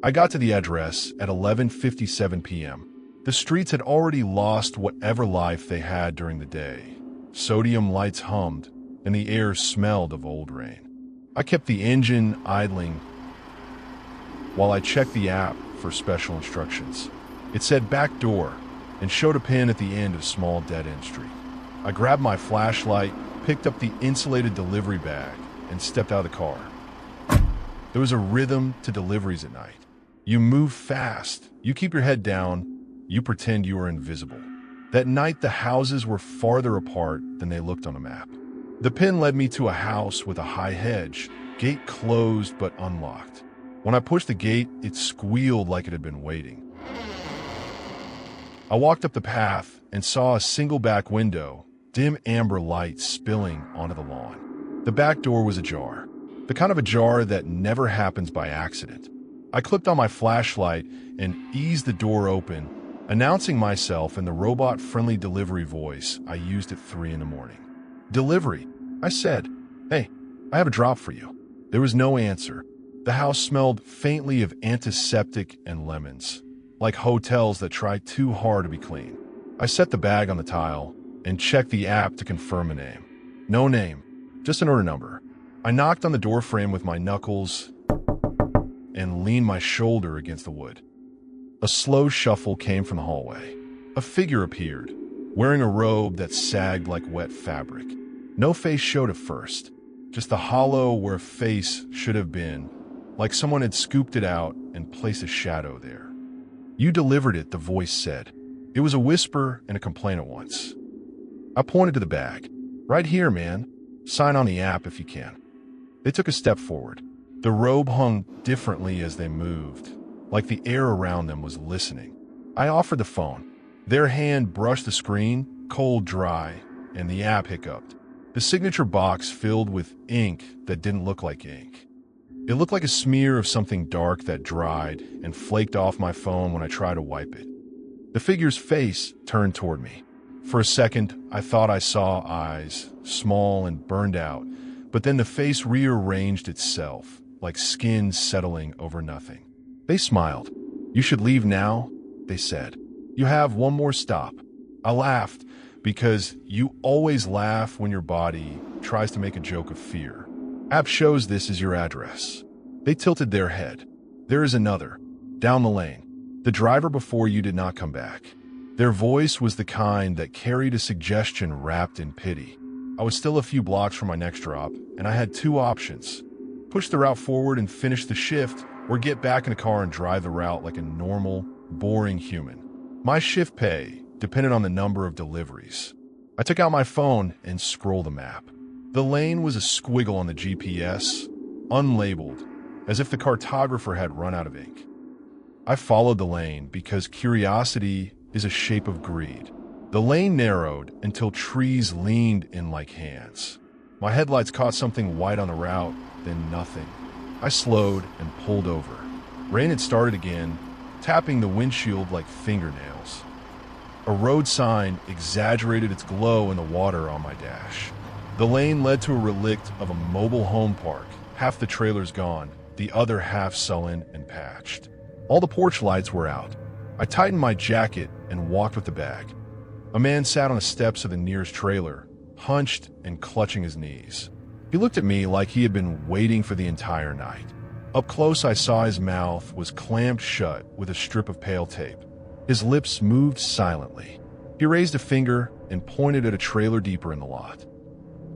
I got to the address at 11:57 p.m. The streets had already lost whatever life they had during the day. Sodium lights hummed, and the air smelled of old rain. I kept the engine idling while I checked the app for special instructions. It said back door and showed a pin at the end of small dead-end street. I grabbed my flashlight, picked up the insulated delivery bag, and stepped out of the car. There was a rhythm to deliveries at night. You move fast, you keep your head down, you pretend you are invisible. That night, the houses were farther apart than they looked on a map. The pin led me to a house with a high hedge, gate closed but unlocked. When I pushed the gate, it squealed like it had been waiting. I walked up the path and saw a single back window, dim amber light spilling onto the lawn. The back door was ajar, the kind of ajar that never happens by accident. I clicked on my flashlight and eased the door open, announcing myself in the robot-friendly delivery voice I used at 3 in the morning. "Delivery," I said. "Hey, I have a drop for you." There was no answer. The house smelled faintly of antiseptic and lemons, like hotels that try too hard to be clean. I set the bag on the tile and checked the app to confirm a name. No name, just an order number. I knocked on the door frame with my knuckles and leaned my shoulder against the wood. A slow shuffle came from the hallway. A figure appeared, wearing a robe that sagged like wet fabric. No face showed at first, just the hollow where a face should have been, like someone had scooped it out and placed a shadow there. "You delivered it," the voice said. It was a whisper and a complaint at once. I pointed to the bag. "Right here, man. Sign on the app if you can." They took a step forward. The robe hung differently as they moved, like the air around them was listening. I offered the phone. Their hand brushed the screen, cold, dry, and the app hiccuped. The signature box filled with ink that didn't look like ink. It looked like a smear of something dark that dried and flaked off my phone when I tried to wipe it. The figure's face turned toward me. For a second, I thought I saw eyes, small and burned out, but then the face rearranged itself, like skin settling over nothing. They smiled. "You should leave now," they said. "You have one more stop." I laughed, because you always laugh when your body tries to make a joke of fear. "App shows this is your address." They tilted their head. "There is another, down the lane. The driver before you did not come back." Their voice was the kind that carried a suggestion wrapped in pity. I was still a few blocks from my next drop, and I had two options: push the route forward and finish the shift, or get back in the car and drive the route like a normal, boring human. My shift pay depended on the number of deliveries. I took out my phone and scrolled the map. The lane was a squiggle on the GPS, unlabeled, as if the cartographer had run out of ink. I followed the lane because curiosity is a shape of greed. The lane narrowed until trees leaned in like hands. My headlights caught something white on the route, then nothing. I slowed and pulled over. Rain had started again, tapping the windshield like fingernails. A road sign exaggerated its glow in the water on my dash. The lane led to a relict of a mobile home park, half the trailers gone, the other half sullen and patched. All the porch lights were out. I tightened my jacket and walked with the bag. A man sat on the steps of the nearest trailer, hunched and clutching his knees. He looked at me like he had been waiting for the entire night. Up close, I saw his mouth was clamped shut with a strip of pale tape. His lips moved silently. He raised a finger and pointed at a trailer deeper in the lot.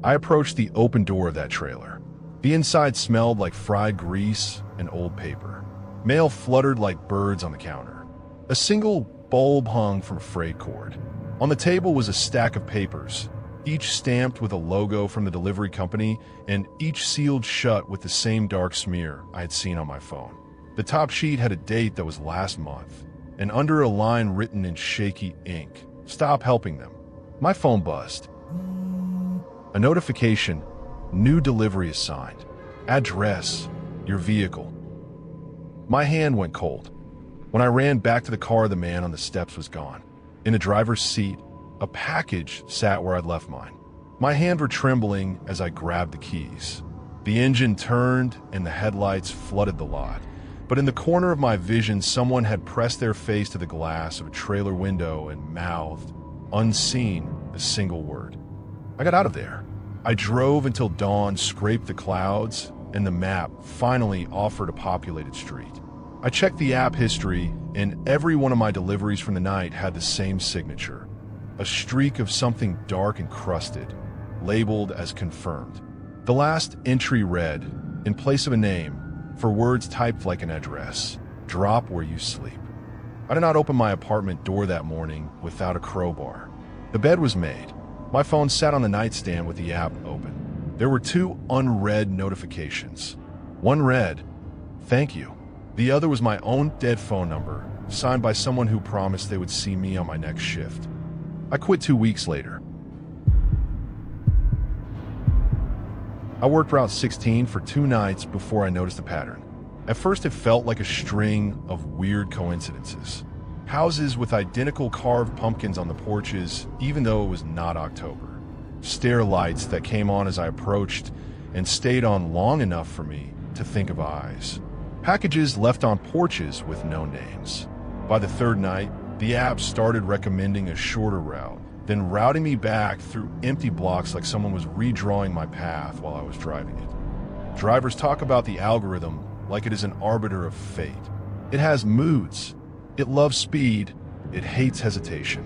I approached the open door of that trailer. The inside smelled like fried grease and old paper. Mail fluttered like birds on the counter. A single bulb hung from a frayed cord. On the table was a stack of papers, each stamped with a logo from the delivery company and each sealed shut with the same dark smear I had seen on my phone. The top sheet had a date that was last month, and under a line written in shaky ink, "Stop helping them." My phone buzzed. A notification: "New delivery assigned. Address: your vehicle." My hand went cold. When I ran back to the car, the man on the steps was gone. In the driver's seat, a package sat where I'd left mine. My hands were trembling as I grabbed the keys. The engine turned and the headlights flooded the lot, But in the corner of my vision, someone had pressed their face to the glass of a trailer window and mouthed, unseen, a single word. I got out of there. I drove until dawn scraped the clouds, and the map finally offered a populated street. I checked the app history, and every one of my deliveries from the night had the same signature. A streak of something dark and crusted, labeled as confirmed. The last entry read, in place of a name, for words typed like an address, drop where you sleep. I did not open my apartment door that morning without a crowbar. The bed was made. My phone sat on the nightstand with the app open. There were 2 unread notifications. One read, "Thank you." The other was my own dead phone number, signed by someone who promised they would see me on my next shift. I quit 2 weeks later. I worked Route 16 for 2 nights before I noticed a pattern. At first it felt like a string of weird coincidences. Houses with identical carved pumpkins on the porches, even though it was not October. Stair lights that came on as I approached and stayed on long enough for me to think of eyes. Packages left on porches with no names. By the 3rd night, the app started recommending a shorter route, then routing me back through empty blocks like someone was redrawing my path while I was driving it. Drivers talk about the algorithm like it is an arbiter of fate. It has moods. It loves speed. It hates hesitation.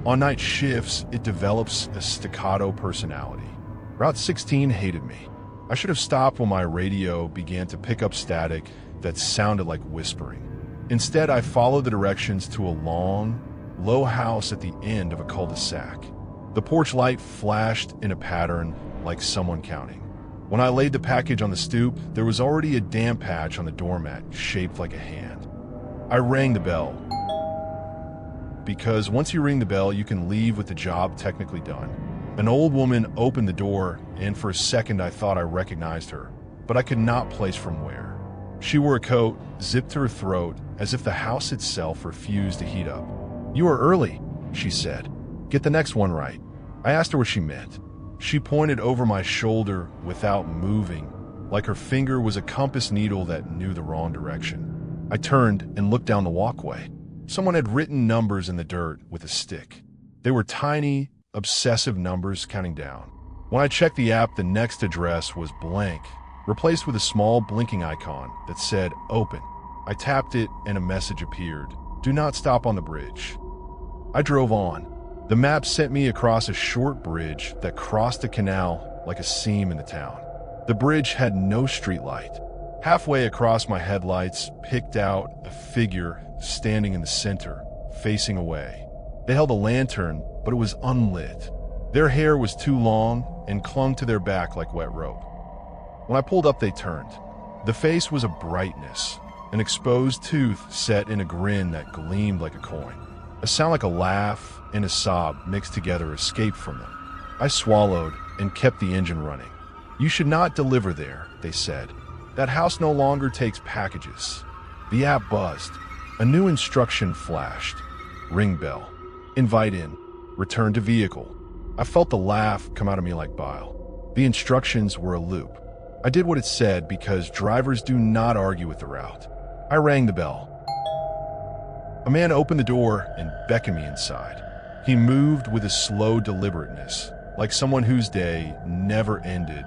On night shifts, it develops a staccato personality. Route 16 hated me. I should have stopped when my radio began to pick up static that sounded like whispering. Instead, I followed the directions to a long, low house at the end of a cul-de-sac. The porch light flashed in a pattern like someone counting. When I laid the package on the stoop, there was already a damp patch on the doormat shaped like a hand. I rang the bell, because once you ring the bell, you can leave with the job technically done. An old woman opened the door, and for a second I thought I recognized her, but I could not place from where. She wore a coat, zipped to her throat, as if the house itself refused to heat up. "You are early," she said. "Get the next one right." I asked her what she meant. She pointed over my shoulder without moving, like her finger was a compass needle that knew the wrong direction. I turned and looked down the walkway. Someone had written numbers in the dirt with a stick. They were tiny, obsessive numbers counting down. When I checked the app, the next address was blank, replaced with a small blinking icon that said open. I tapped it and a message appeared. Do not stop on the bridge. I drove on. The map sent me across a short bridge that crossed a canal like a seam in the town. The bridge had no streetlight. Halfway across, my headlights picked out a figure standing in the center, facing away. They held a lantern, but it was unlit. Their hair was too long and clung to their back like wet rope. When I pulled up, they turned. The face was a brightness, an exposed tooth set in a grin that gleamed like a coin. A sound like a laugh and a sob mixed together escaped from them. I swallowed and kept the engine running. "You should not deliver there," they said. "That house no longer takes packages." The app buzzed. A new instruction flashed. Ring bell. Invite in. Return to vehicle. I felt the laugh come out of me like bile. The instructions were a loop. I did what it said because drivers do not argue with the route. I rang the bell. A man opened the door and beckoned me inside. He moved with a slow deliberateness, like someone whose day never ended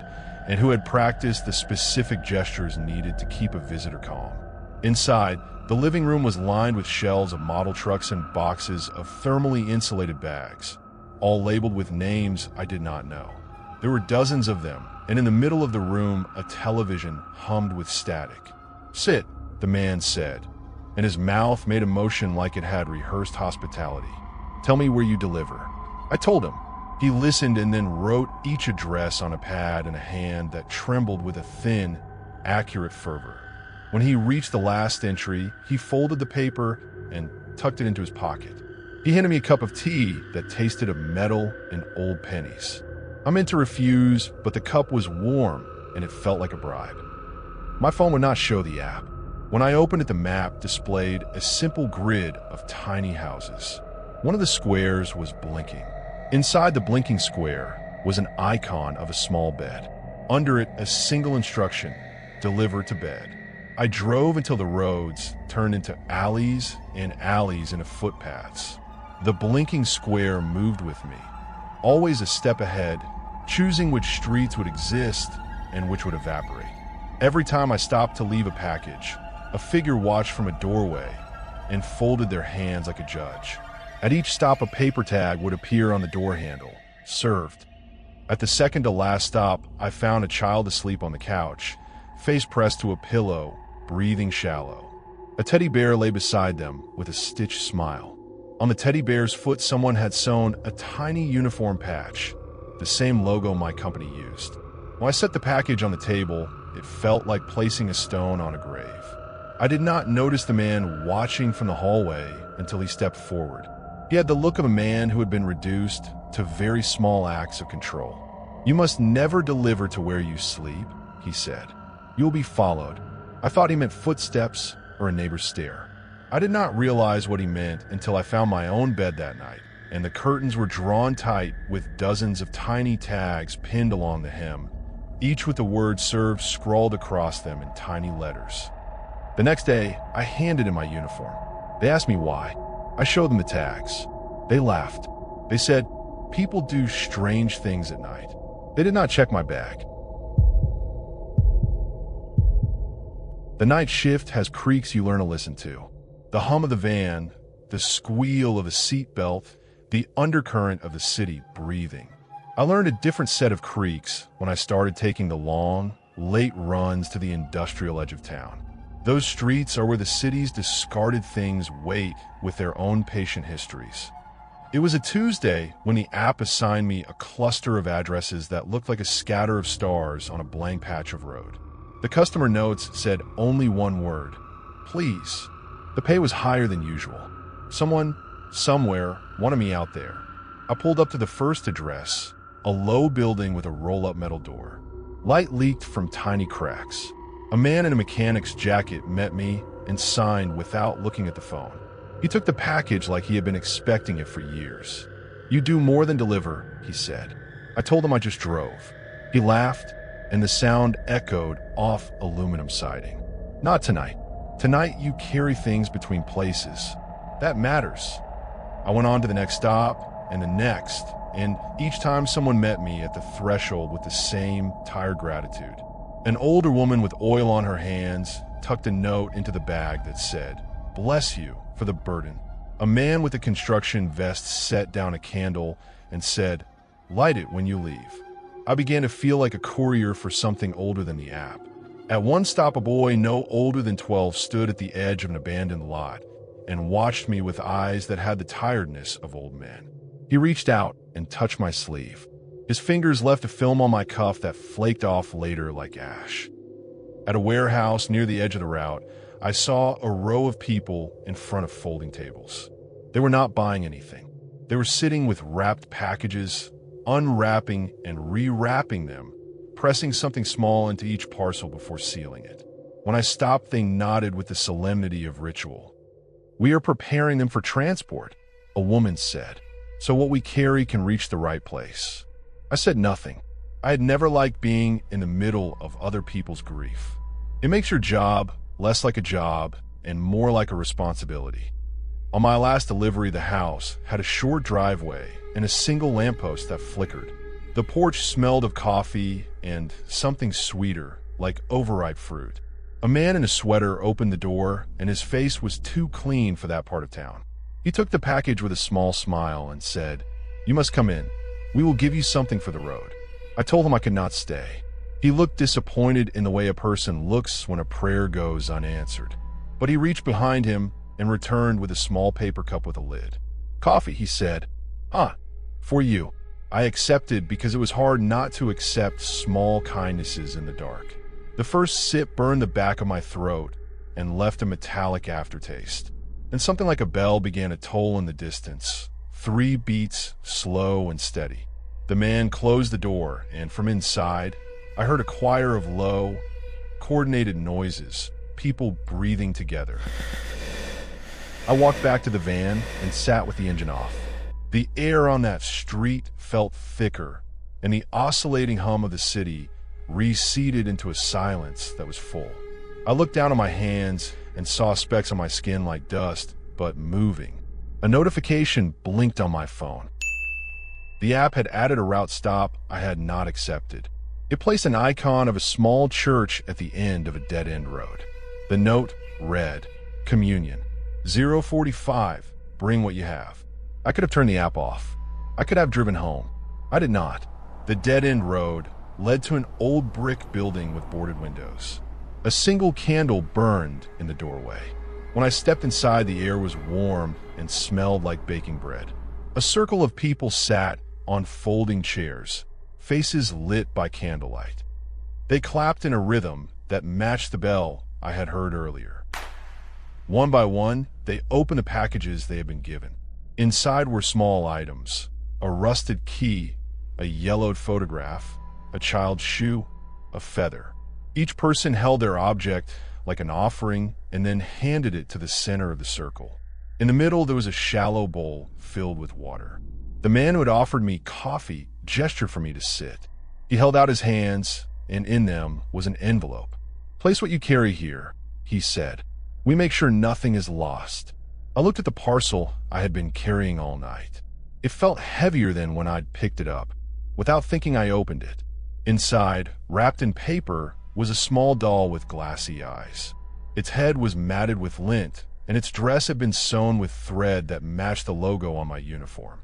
and who had practiced the specific gestures needed to keep a visitor calm. Inside, the living room was lined with shelves of model trucks and boxes of thermally insulated bags, all labeled with names I did not know. There were dozens of them, and in the middle of the room, a television hummed with static. "Sit," the man said, and his mouth made a motion like it had rehearsed hospitality. "Tell me where you deliver." I told him. He listened and then wrote each address on a pad in a hand that trembled with a thin, accurate fervor. When he reached the last entry, he folded the paper and tucked it into his pocket. He handed me a cup of tea that tasted of metal and old pennies. I meant to refuse, but the cup was warm and it felt like a bribe. My phone would not show the app. When I opened it, the map displayed a simple grid of tiny houses. One of the squares was blinking. Inside the blinking square was an icon of a small bed. Under it, a single instruction: deliver to bed. I drove until the roads turned into alleys and alleys into footpaths. The blinking square moved with me, always a step ahead, choosing which streets would exist and which would evaporate. Every time I stopped to leave a package, a figure watched from a doorway and folded their hands like a judge. At each stop, a paper tag would appear on the door handle, served. At the second to last stop, I found a child asleep on the couch, face pressed to a pillow, breathing shallow. A teddy bear lay beside them with a stitched smile. On the teddy bear's foot, someone had sewn a tiny uniform patch, the same logo my company used. When I set the package on the table, it felt like placing a stone on a grave. I did not notice the man watching from the hallway until he stepped forward. He had the look of a man who had been reduced to very small acts of control. "You must never deliver to where you sleep," he said. "You will be followed." I thought he meant footsteps or a neighbor's stare. I did not realize what he meant until I found my own bed that night, and the curtains were drawn tight with dozens of tiny tags pinned along the hem, each with the word "served" scrawled across them in tiny letters. The next day, I handed in my uniform. They asked me why. I showed them the tags. They laughed. They said, "People do strange things at night." They did not check my bag. The night shift has creaks you learn to listen to. The hum of the van, the squeal of a seatbelt, the undercurrent of the city breathing. I learned a different set of creaks when I started taking the long, late runs to the industrial edge of town. Those streets are where the city's discarded things wait with their own patient histories. It was a Tuesday when the app assigned me a cluster of addresses that looked like a scatter of stars on a blank patch of road. The customer notes said only one word: "Please." The pay was higher than usual. Someone, somewhere, wanted me out there. I pulled up to the first address, a low building with a roll-up metal door. Light leaked from tiny cracks. A man in a mechanic's jacket met me and signed without looking at the phone. He took the package like he had been expecting it for years. "You do more than deliver," he said. I told him I just drove. He laughed, and the sound echoed off aluminum siding. "Not tonight. Tonight you carry things between places. That matters." I went on to the next stop, and the next, and each time someone met me at the threshold with the same tired gratitude. An older woman with oil on her hands tucked a note into the bag that said, "Bless you for the burden." A man with a construction vest set down a candle and said, "Light it when you leave." I began to feel like a courier for something older than the app. At one stop, a boy no older than 12 stood at the edge of an abandoned lot and watched me with eyes that had the tiredness of old men. He reached out and touched my sleeve. His fingers left a film on my cuff that flaked off later like ash. At a warehouse near the edge of the route, I saw a row of people in front of folding tables. They were not buying anything. They were sitting with wrapped packages, unwrapping and rewrapping them, pressing something small into each parcel before sealing it. When I stopped, they nodded with the solemnity of ritual. "We are preparing them for transport," a woman said, "so what we carry can reach the right place." I said nothing. I had never liked being in the middle of other people's grief. It makes your job less like a job and more like a responsibility. On my last delivery, the house had a short driveway and a single lamppost that flickered. The porch smelled of coffee and something sweeter, like overripe fruit. A man in a sweater opened the door, and his face was too clean for that part of town. He took the package with a small smile and said, "You must come in. We will give you something for the road." I told him I could not stay. He looked disappointed in the way a person looks when a prayer goes unanswered. But he reached behind him and returned with a small paper cup with a lid. "Coffee," he said. "Ah, for you." I accepted because it was hard not to accept small kindnesses in the dark. The first sip burned the back of my throat and left a metallic aftertaste. Then something like a bell began to toll in the distance, 3 beats, slow and steady. The man closed the door, and from inside, I heard a choir of low, coordinated noises, people breathing together. I walked back to the van and sat with the engine off. The air on that street felt thicker, and the oscillating hum of the city receded into a silence that was full. I looked down at my hands and saw specks on my skin like dust, but moving. A notification blinked on my phone. The app had added a route stop I had not accepted. It placed an icon of a small church at the end of a dead-end road. The note read, "Communion. 045. Bring what you have." I could have turned the app off. I could have driven home. I did not. The dead-end road led to an old brick building with boarded windows. A single candle burned in the doorway. When I stepped inside, the air was warm and smelled like baking bread. A circle of people sat on folding chairs, faces lit by candlelight. They clapped in a rhythm that matched the bell I had heard earlier. One by one, they opened the packages they had been given. Inside were small items: a rusted key, a yellowed photograph, a child's shoe, a feather. Each person held their object like an offering and then handed it to the center of the circle. In the middle, there was a shallow bowl filled with water. The man who had offered me coffee gestured for me to sit. He held out his hands, and in them was an envelope. "Place what you carry here," he said. "We make sure nothing is lost." I looked at the parcel I had been carrying all night. It felt heavier than when I'd picked it up. Without thinking, I opened it. Inside, wrapped in paper, was a small doll with glassy eyes. Its head was matted with lint, and its dress had been sewn with thread that matched the logo on my uniform.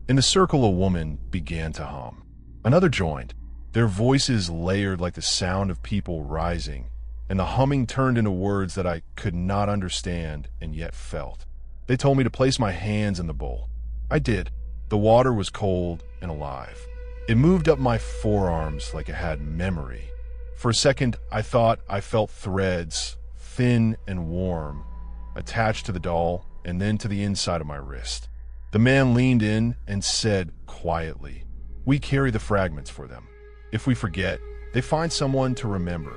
In the circle, a woman began to hum. Another joined, their voices layered like the sound of people rising, and the humming turned into words that I could not understand and yet felt. They told me to place my hands in the bowl. I did. The water was cold and alive. It moved up my forearms like it had memory. For a second, I thought I felt threads, thin and warm, attached to the doll and then to the inside of my wrist. The man leaned in and said quietly, "We carry the fragments for them. If we forget, they find someone to remember."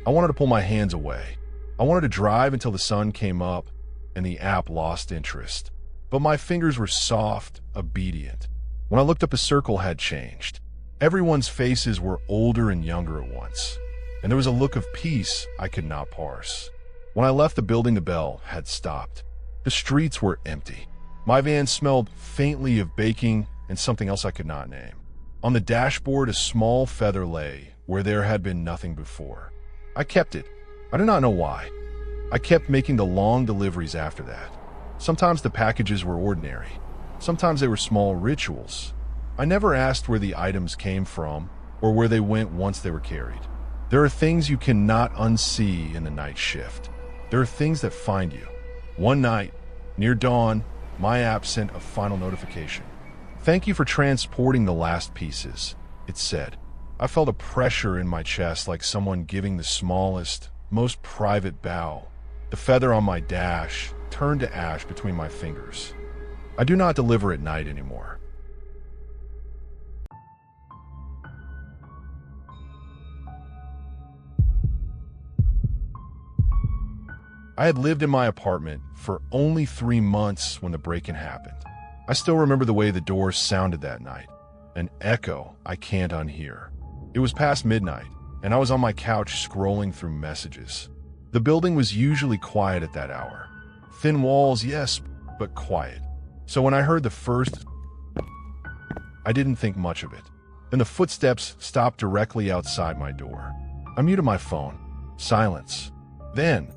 I wanted to pull my hands away. I wanted to drive until the sun came up and the app lost interest. But my fingers were soft, obedient. When I looked up, the circle had changed. Everyone's faces were older and younger at once, and there was a look of peace I could not parse. When I left the building, the bell had stopped. The streets were empty. My van smelled faintly of baking and something else I could not name. On the dashboard, a small feather lay where there had been nothing before. I kept it. I do not know why. I kept making the long deliveries after that. Sometimes the packages were ordinary. Sometimes they were small rituals. I never asked where the items came from or where they went once they were carried. There are things you cannot unsee in the night shift. There are things that find you. One night, near dawn, my app sent a final notification. "Thank you for transporting the last pieces," it said. I felt a pressure in my chest like someone giving the smallest, most private bow. The feather on my dash turned to ash between my fingers. I do not deliver at night anymore. I had lived in my apartment for only 3 months when the break-in happened. I still remember the way the doors sounded that night, an echo I can't unhear. It was past midnight, and I was on my couch scrolling through messages. The building was usually quiet at that hour. Thin walls, yes, but quiet. So when I heard the first, I didn't think much of it. Then the footsteps stopped directly outside my door. I muted my phone. Silence. Then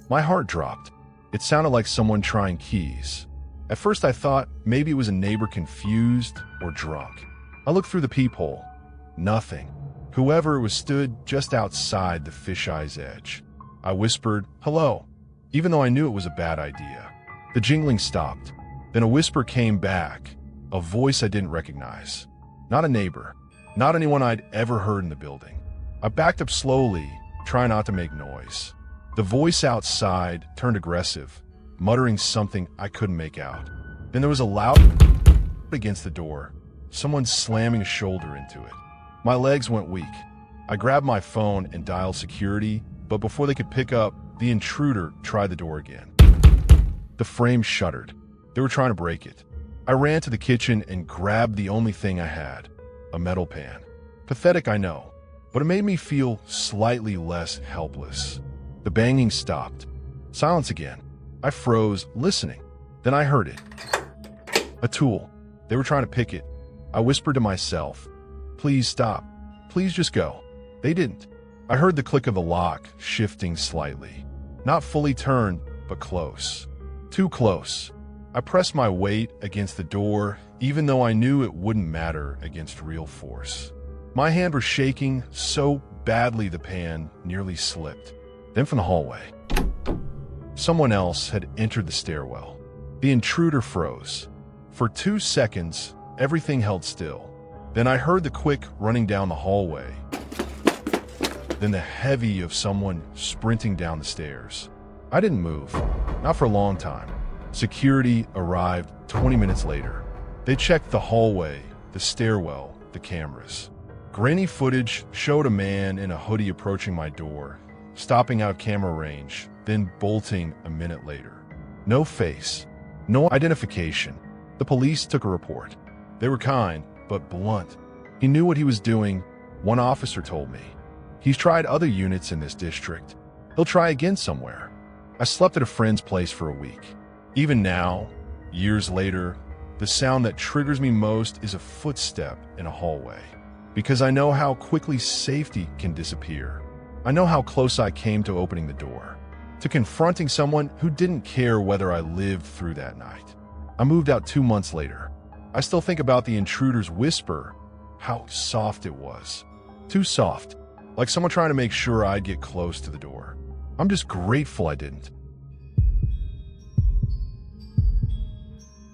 my heart dropped. It sounded like someone trying keys. At first I thought maybe it was a neighbor confused or drunk. I looked through the peephole. Nothing. Whoever it was stood just outside the fisheye's edge. I whispered, "Hello," even though I knew it was a bad idea. The jingling stopped. Then a whisper came back, a voice I didn't recognize. Not a neighbor. Not anyone I'd ever heard in the building. I backed up slowly, trying not to make noise. The voice outside turned aggressive, muttering something I couldn't make out. Then there was a loud against the door, someone slamming a shoulder into it. My legs went weak. I grabbed my phone and dialed security, but before they could pick up, the intruder tried the door again. The frame shuddered. They were trying to break it. I ran to the kitchen and grabbed the only thing I had, a metal pan. Pathetic, I know. but it made me feel slightly less helpless. The banging stopped. Silence again. I froze, listening. Then I heard it. A tool. They were trying to pick it. I whispered to myself, "Please stop. Please just go." They didn't. I heard the click of the lock shifting slightly. Not fully turned, but close. Too close. I pressed my weight against the door, even though I knew it wouldn't matter against real force. My hand was shaking so badly the pan nearly slipped. Then from the hallway, someone else had entered the stairwell. The intruder froze. For 2 seconds, everything held still. Then I heard the quick running down the hallway. Then the heavy of someone sprinting down the stairs. I didn't move, not for a long time. Security arrived 20 minutes later. They checked the hallway, the stairwell, the cameras. Grainy footage showed a man in a hoodie approaching my door, stopping out of camera range, then bolting a minute later. No face, no identification. The police took a report. They were kind, but blunt. He knew what he was doing, one officer told me. He's tried other units in this district. He'll try again somewhere. I slept at a friend's place for a week. Even now, years later, the sound that triggers me most is a footstep in a hallway. Because I know how quickly safety can disappear. I know how close I came to opening the door, to confronting someone who didn't care whether I lived through that night. I moved out 2 months later. I still think about the intruder's whisper, how soft it was. Too soft, like someone trying to make sure I'd get close to the door. I'm just grateful I didn't.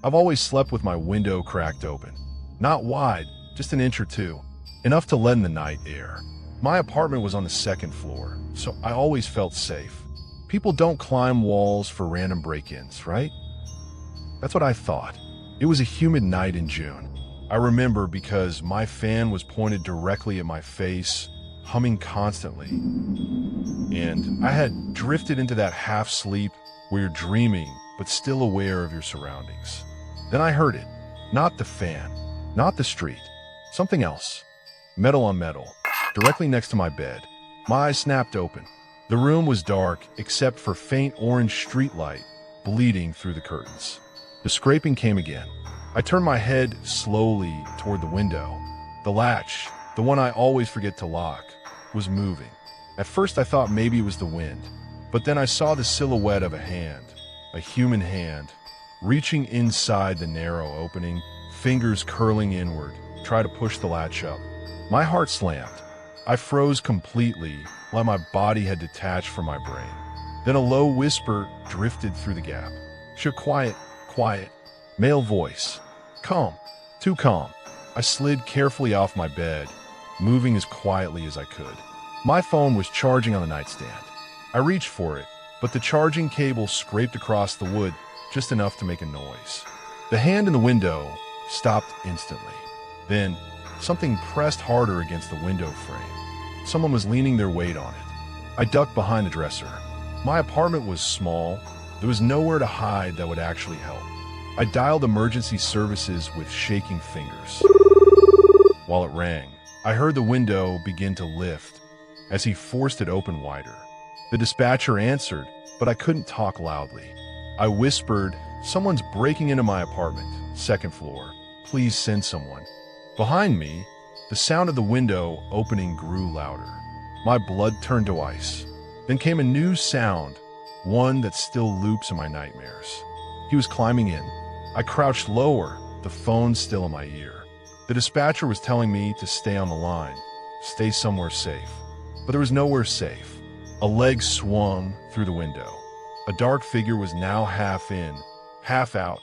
I've always slept with my window cracked open. Not wide, just an inch or two, enough to let in the night air. My apartment was on the 2nd floor, so I always felt safe. People don't climb walls for random break-ins, right? That's what I thought. It was a humid night in June. I remember because my fan was pointed directly at my face, humming constantly. And I had drifted into that half-sleep where you're dreaming but still aware of your surroundings. Then I heard it. Not the fan, not the street, something else. Metal on metal, directly next to my bed. My eyes snapped open. The room was dark except for faint orange streetlight bleeding through the curtains. The scraping came again. I turned my head slowly toward the window. The latch, the one I always forget to lock, was moving. At first I thought maybe it was the wind, but then I saw the silhouette of a hand, a human hand, reaching inside the narrow opening, fingers curling inward, try to push the latch up. My heart slammed. I froze completely, like my body had detached from my brain. Then a low whisper drifted through the gap. Shh, quiet, quiet. Male voice. Calm, too calm. I slid carefully off my bed, moving as quietly as I could. My phone was charging on the nightstand. I reached for it, but the charging cable scraped across the wood just enough to make a noise. The hand in the window stopped instantly. Then, something pressed harder against the window frame. Someone was leaning their weight on it. I ducked behind the dresser. My apartment was small. There was nowhere to hide that would actually help. I dialed emergency services with shaking fingers. While it rang, I heard the window begin to lift as he forced it open wider. The dispatcher answered, but I couldn't talk loudly. I whispered, "Someone's breaking into my apartment, 2nd floor. Please send someone." Behind me, the sound of the window opening grew louder. My blood turned to ice. Then came a new sound, one that still loops in my nightmares. He was climbing in. I crouched lower, the phone still in my ear. The dispatcher was telling me to stay on the line, stay somewhere safe. But there was nowhere safe. A leg swung through the window. A dark figure was now half in, half out,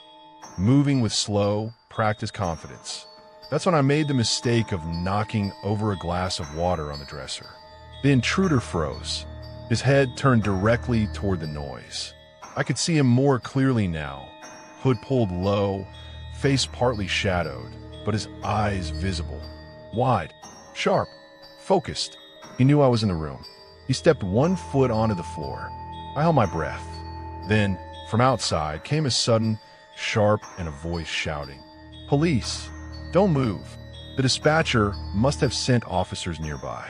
moving with slow, practiced confidence. That's when I made the mistake of knocking over a glass of water on the dresser. The intruder froze. His head turned directly toward the noise. I could see him more clearly now. Hood pulled low, face partly shadowed, but his eyes visible. Wide, sharp, focused. He knew I was in the room. He stepped 1 foot onto the floor. I held my breath. Then, from outside, came a sudden, sharp, and a voice shouting, "Police! Don't move!" The dispatcher must have sent officers nearby.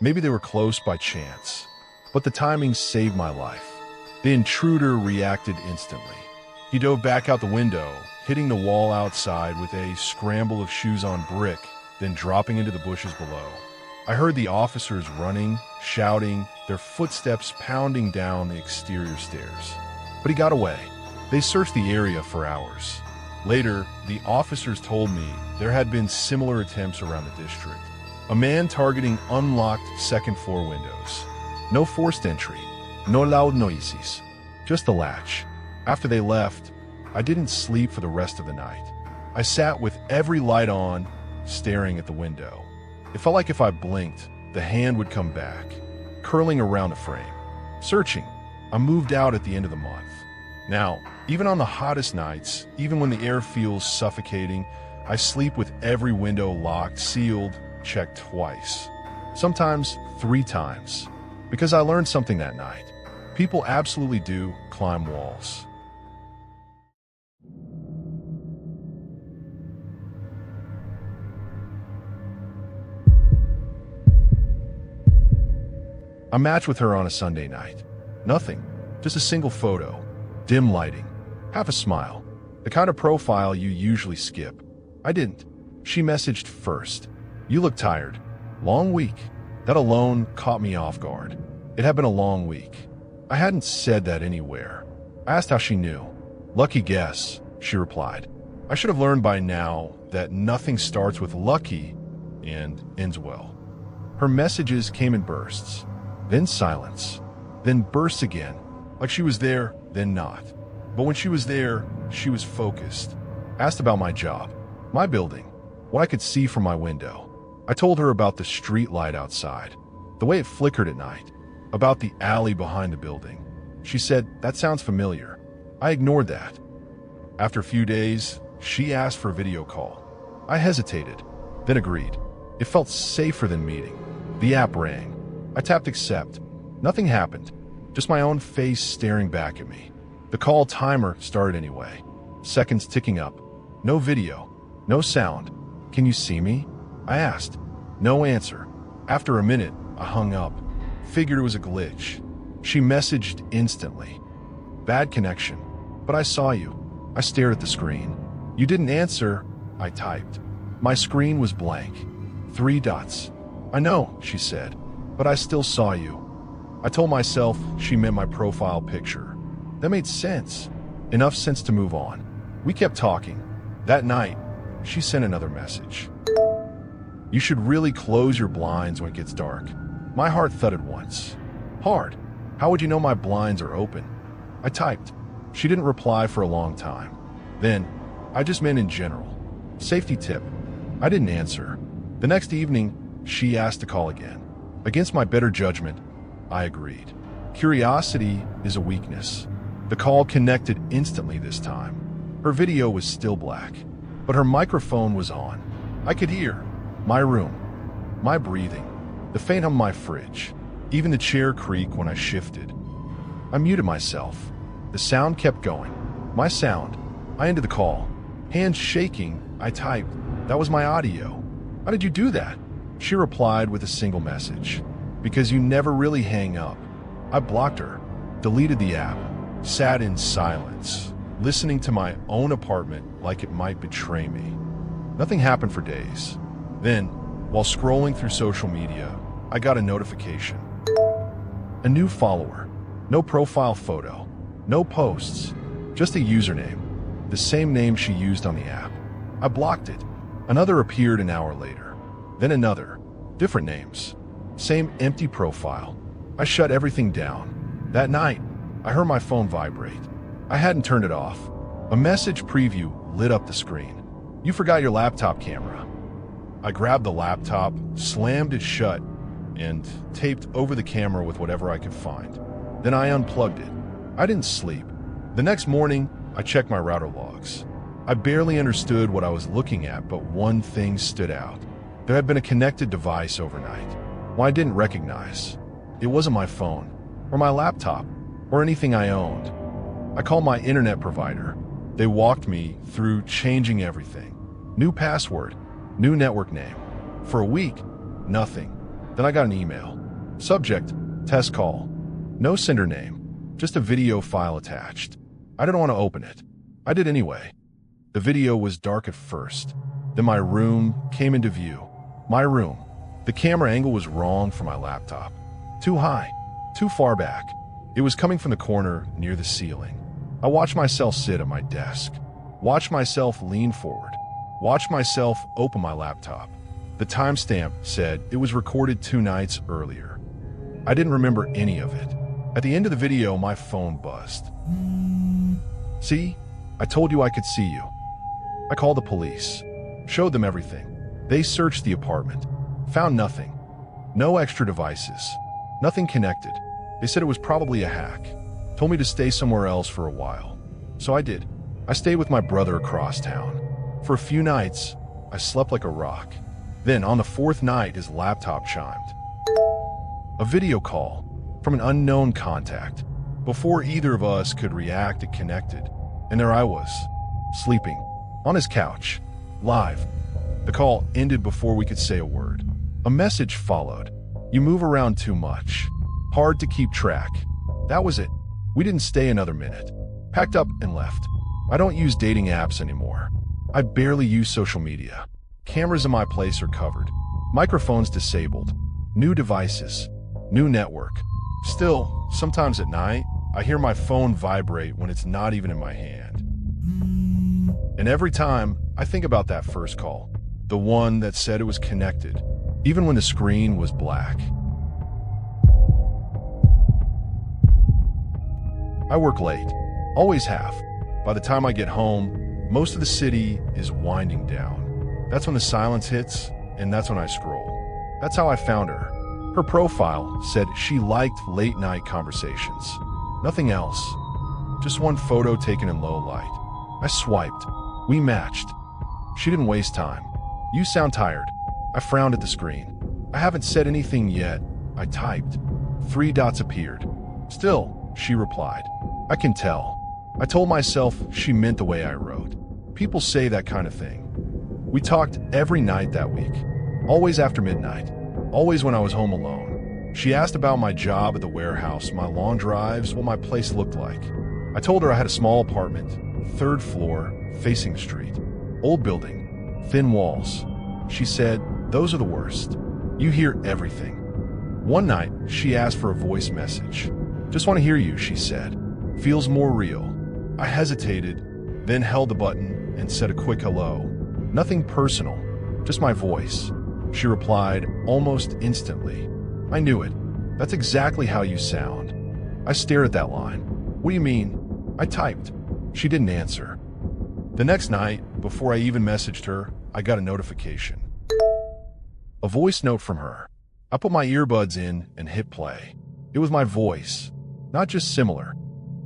Maybe they were close by chance, but the timing saved my life. The intruder reacted instantly. He dove back out the window, hitting the wall outside with a scramble of shoes on brick, then dropping into the bushes below. I heard the officers running, shouting, their footsteps pounding down the exterior stairs. But he got away. They searched the area for hours. Later, the officers told me there had been similar attempts around the district. A man targeting unlocked second-floor windows. No forced entry, no loud noises, just the latch. After they left, I didn't sleep for the rest of the night. I sat with every light on, staring at the window. It felt like if I blinked, the hand would come back, curling around the frame. Searching, I moved out at the end of the month. Now, even on the hottest nights, even when the air feels suffocating, I sleep with every window locked, sealed, checked twice. Sometimes 3 times. Because I learned something that night. People absolutely do climb walls. I matched with her on a Sunday night. Nothing, just a single photo, dim lighting, half a smile, the kind of profile you usually skip. I didn't. She messaged first. "You look tired. Long week." That alone caught me off guard. It had been a long week. I hadn't said that anywhere. I asked how she knew. "Lucky guess," she replied. I should have learned by now that nothing starts with lucky and ends well. Her messages came in bursts. Then silence, then bursts again, like she was there, then not. But when she was there, she was focused. Asked about my job, my building, what I could see from my window. I told her about the street light outside, the way it flickered at night, about the alley behind the building. She said, "That sounds familiar." I ignored that. After a few days, she asked for a video call. I hesitated, then agreed. It felt safer than meeting. The app rang. I tapped accept. Nothing happened, just my own face staring back at me. The call timer started anyway. Seconds ticking up. No video, no sound. "Can you see me?" I asked. No answer. After a minute, I hung up. Figured it was a glitch. She messaged instantly. "Bad connection, but I saw you." I stared at the screen. "You didn't answer," I typed. My screen was blank. 3 dots. "I know," she said, "but I still saw you." I told myself she meant my profile picture. That made sense. Enough sense to move on. We kept talking. That night, she sent another message. "You should really close your blinds when it gets dark." My heart thudded once. Hard. How would you know my blinds are open? I typed. She didn't reply for a long time. Then, "I just meant in general. Safety tip." I didn't answer. The next evening, she asked to call again. Against my better judgment, I agreed. Curiosity is a weakness. The call connected instantly this time. Her video was still black, but her microphone was on. I could hear my room, my breathing, the faint hum of my fridge, even the chair creak when I shifted. I muted myself. The sound kept going. My sound. I ended the call. Hands shaking, I typed, "That was my audio." "How did you do that?" She replied with a single message. "Because you never really hang up." I blocked her, deleted the app, sat in silence, listening to my own apartment like it might betray me. Nothing happened for days. Then, while scrolling through social media, I got a notification. A new follower. No profile photo. No posts. Just a username. The same name she used on the app. I blocked it. Another appeared an hour later. Then another. Different names. Same empty profile. I shut everything down. That night, I heard my phone vibrate. I hadn't turned it off. A message preview lit up the screen. "You forgot your laptop camera." I grabbed the laptop, slammed it shut, and taped over the camera with whatever I could find. Then I unplugged it. I didn't sleep. The next morning, I checked my router logs. I barely understood what I was looking at, but one thing stood out. There had been a connected device overnight. One I didn't recognize. It wasn't my phone, or my laptop, or anything I owned. I called my internet provider. They walked me through changing everything. New password, new network name. For a week, nothing. Then I got an email. Subject, test call. No sender name, just a video file attached. I didn't want to open it. I did anyway. The video was dark at first. Then my room came into view. My room. The camera angle was wrong for my laptop. Too high, too far back. It was coming from the corner near the ceiling. I watched myself sit at my desk. Watched myself lean forward. Watched myself open my laptop. The timestamp said it was recorded 2 nights earlier. I didn't remember any of it. At the end of the video, my phone buzzed. See? I told you I could see you. I called the police. Showed them everything. They searched the apartment. Found nothing. No extra devices. Nothing connected. They said it was probably a hack. Told me to stay somewhere else for a while. So I did. I stayed with my brother across town. For a few nights, I slept like a rock. Then, on the 4th night, his laptop chimed. A video call from an unknown contact. Before either of us could react, it connected. And there I was, sleeping, on his couch, live. The call ended before we could say a word. A message followed. You move around too much. Hard to keep track. That was it. We didn't stay another minute. Packed up and left. I don't use dating apps anymore. I barely use social media. Cameras in my place are covered. Microphones disabled. New devices. New network. Still, sometimes at night, I hear my phone vibrate when it's not even in my hand. And every time, I think about that first call. The one that said it was connected, even when the screen was black. I work late. Always have. By the time I get home, most of the city is winding down. That's when the silence hits, and that's when I scroll. That's how I found her. Her profile said she liked late-night conversations. Nothing else. Just one photo taken in low light. I swiped. We matched. She didn't waste time. You sound tired. I frowned at the screen. I haven't said anything yet. I typed. 3 dots appeared. Still, she replied. I can tell. I told myself she meant the way I wrote. People say that kind of thing. We talked every night that week. Always after midnight. Always when I was home alone. She asked about my job at the warehouse, my long drives, what my place looked like. I told her I had a small apartment, 3rd floor, facing the street. Old building, thin walls. She said, those are the worst. You hear everything. One night, she asked for a voice message. Just want to hear you, she said. Feels more real. I hesitated, then held the button and said a quick hello. Nothing personal, just my voice. She replied almost instantly. I knew it. That's exactly how you sound. I stared at that line. What do you mean? I typed. She didn't answer. The next night, before I even messaged her, I got a notification. A voice note from her. I put my earbuds in and hit play. It was my voice, not just similar,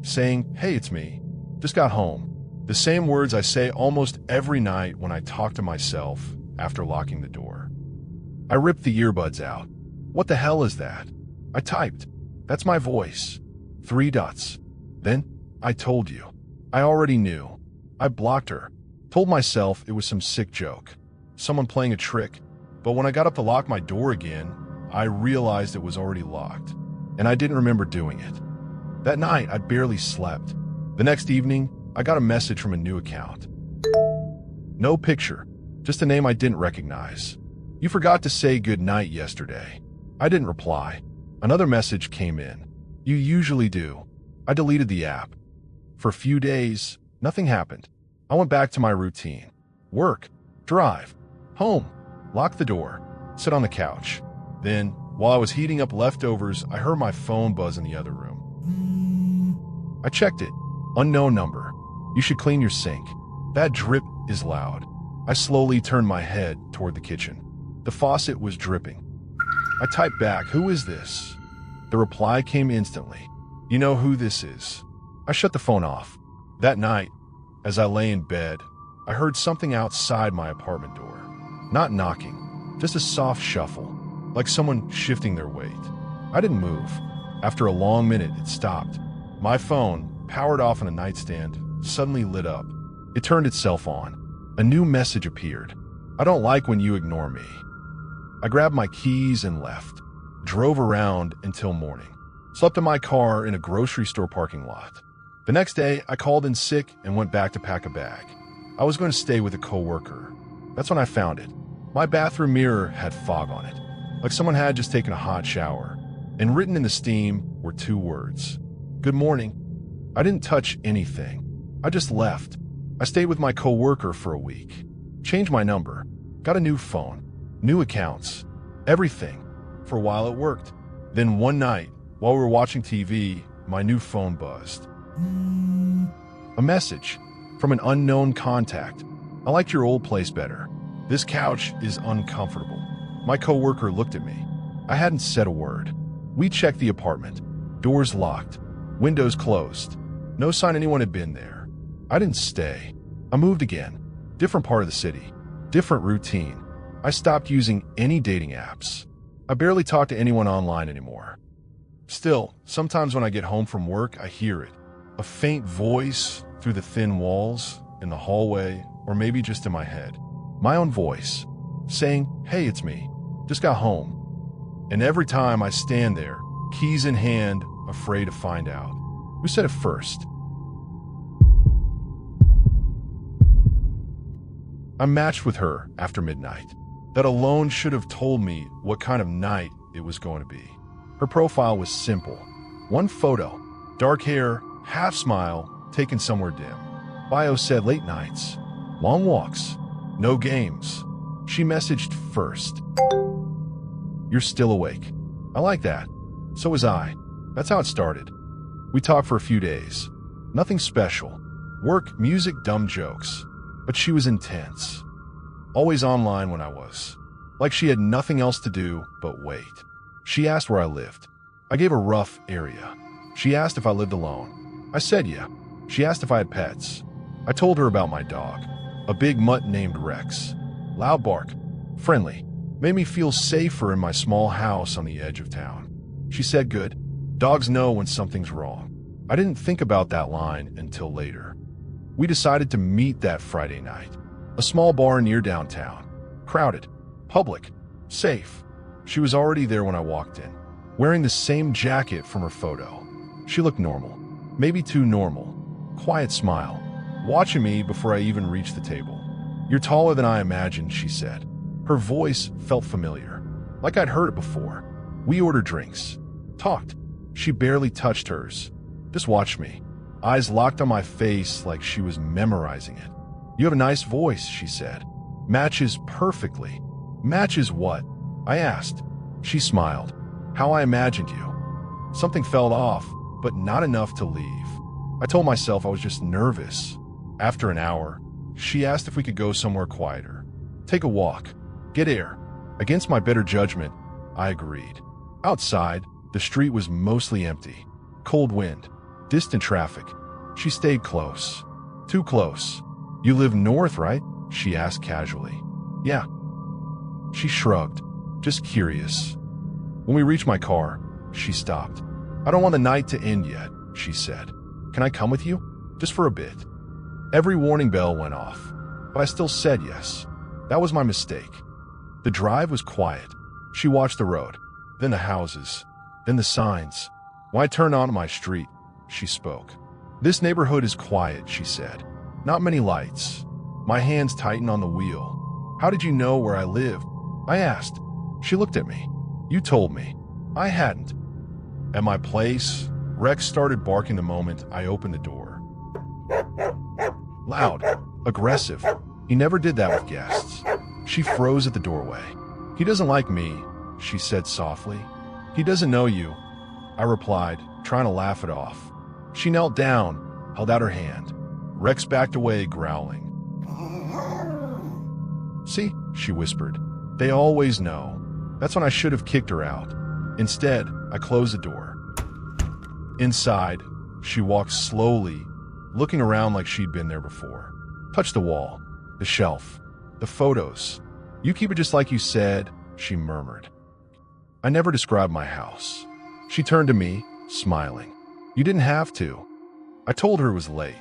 saying, hey, it's me. Just got home. The same words I say almost every night when I talk to myself after locking the door. I ripped the earbuds out. What the hell is that? I typed. That's my voice. 3 dots. Then, I told you. I already knew. I blocked her. Told myself it was some sick joke. Someone playing a trick. But when I got up to lock my door again, I realized it was already locked. And I didn't remember doing it. That night, I barely slept. The next evening, I got a message from a new account. No picture. Just a name I didn't recognize. You forgot to say good night yesterday. I didn't reply. Another message came in. You usually do. I deleted the app. For a few days, nothing happened. I went back to my routine. Work, drive, home, lock the door, sit on the couch. Then, while I was heating up leftovers, I heard my phone buzz in the other room. I checked it. Unknown number. You should clean your sink. That drip is loud. I slowly turned my head toward the kitchen. The faucet was dripping. I typed back, who is this? The reply came instantly. You know who this is. I shut the phone off. That night, as I lay in bed, I heard something outside my apartment door. Not knocking, just a soft shuffle, like someone shifting their weight. I didn't move. After a long minute, it stopped. My phone, powered off on a nightstand, suddenly lit up. It turned itself on. A new message appeared. I don't like when you ignore me. I grabbed my keys and left. Drove around until morning. Slept in my car in a grocery store parking lot. The next day, I called in sick and went back to pack a bag. I was going to stay with a coworker. That's when I found it. My bathroom mirror had fog on it, like someone had just taken a hot shower. And written in the steam were 2 words. Good morning. I didn't touch anything. I just left. I stayed with my coworker for a week. Changed my number. Got a new phone. New accounts. Everything. For a while it worked. Then one night, while we were watching TV, my new phone buzzed. A message from an unknown contact. I liked your old place better. This couch is uncomfortable. My coworker looked at me. I hadn't said a word. We checked the apartment. Doors locked. Windows closed. No sign anyone had been there. I didn't stay. I moved again. Different part of the city. Different routine. I stopped using any dating apps. I barely talk to anyone online anymore. Still, sometimes when I get home from work, I hear it. A faint voice through the thin walls, in the hallway, or maybe just in my head. My own voice, saying, hey, it's me. Just got home. And every time I stand there, keys in hand, afraid to find out. Who said it first? I matched with her after midnight. That alone should have told me what kind of night it was going to be. Her profile was simple. One photo, dark hair, half smile, taken somewhere dim. Bio said late nights, long walks, no games. She messaged first. You're still awake. I like that. So was I. That's how it started. We talked for a few days. Nothing special. Work, music, dumb jokes. But she was intense. Always online when I was. Like she had nothing else to do but wait. She asked where I lived. I gave a rough area. She asked if I lived alone. I said yeah. She asked if I had pets. I told her about my dog. A big mutt named Rex. Loud bark. Friendly. Made me feel safer in my small house on the edge of town. She said good. Dogs know when something's wrong. I didn't think about that line until later. We decided to meet that Friday night. A small bar near downtown. Crowded. Public. Safe. She was already there when I walked in, wearing the same jacket from her photo. She looked normal. Maybe too normal. Quiet smile. Watching me before I even reached the table. You're taller than I imagined, she said. Her voice felt familiar. Like I'd heard it before. We ordered drinks. Talked. She barely touched hers. Just watched me. Eyes locked on my face like she was memorizing it. You have a nice voice, she said. Matches perfectly. Matches what? I asked. She smiled. How I imagined you. Something felt off, but not enough to leave. I told myself I was just nervous. After an hour, she asked if we could go somewhere quieter. Take a walk. Get air. Against my better judgment, I agreed. Outside, the street was mostly empty. Cold wind. Distant traffic. She stayed close. Too close. You live north, right? She asked casually. Yeah. She shrugged. Just curious. When we reached my car, she stopped. I don't want the night to end yet, she said. Can I come with you? Just for a bit. Every warning bell went off, but I still said yes. That was my mistake. The drive was quiet. She watched the road, then the houses, then the signs. When I turned onto my street, she spoke. This neighborhood is quiet, she said. Not many lights. My hands tightened on the wheel. How did you know where I lived? I asked. She looked at me. You told me. I hadn't. At my place, Rex started barking the moment I opened the door. Loud, aggressive. He never did that with guests. She froze at the doorway. He doesn't like me, she said softly. He doesn't know you, I replied, trying to laugh it off. She knelt down, held out her hand. Rex backed away, growling. See, she whispered. They always know. That's when I should have kicked her out. Instead, I closed the door. Inside, she walked slowly, looking around like she'd been there before. Touched the wall, the shelf, the photos. You keep it just like you said, she murmured. I never described my house. She turned to me, smiling. You didn't have to. I told her it was late,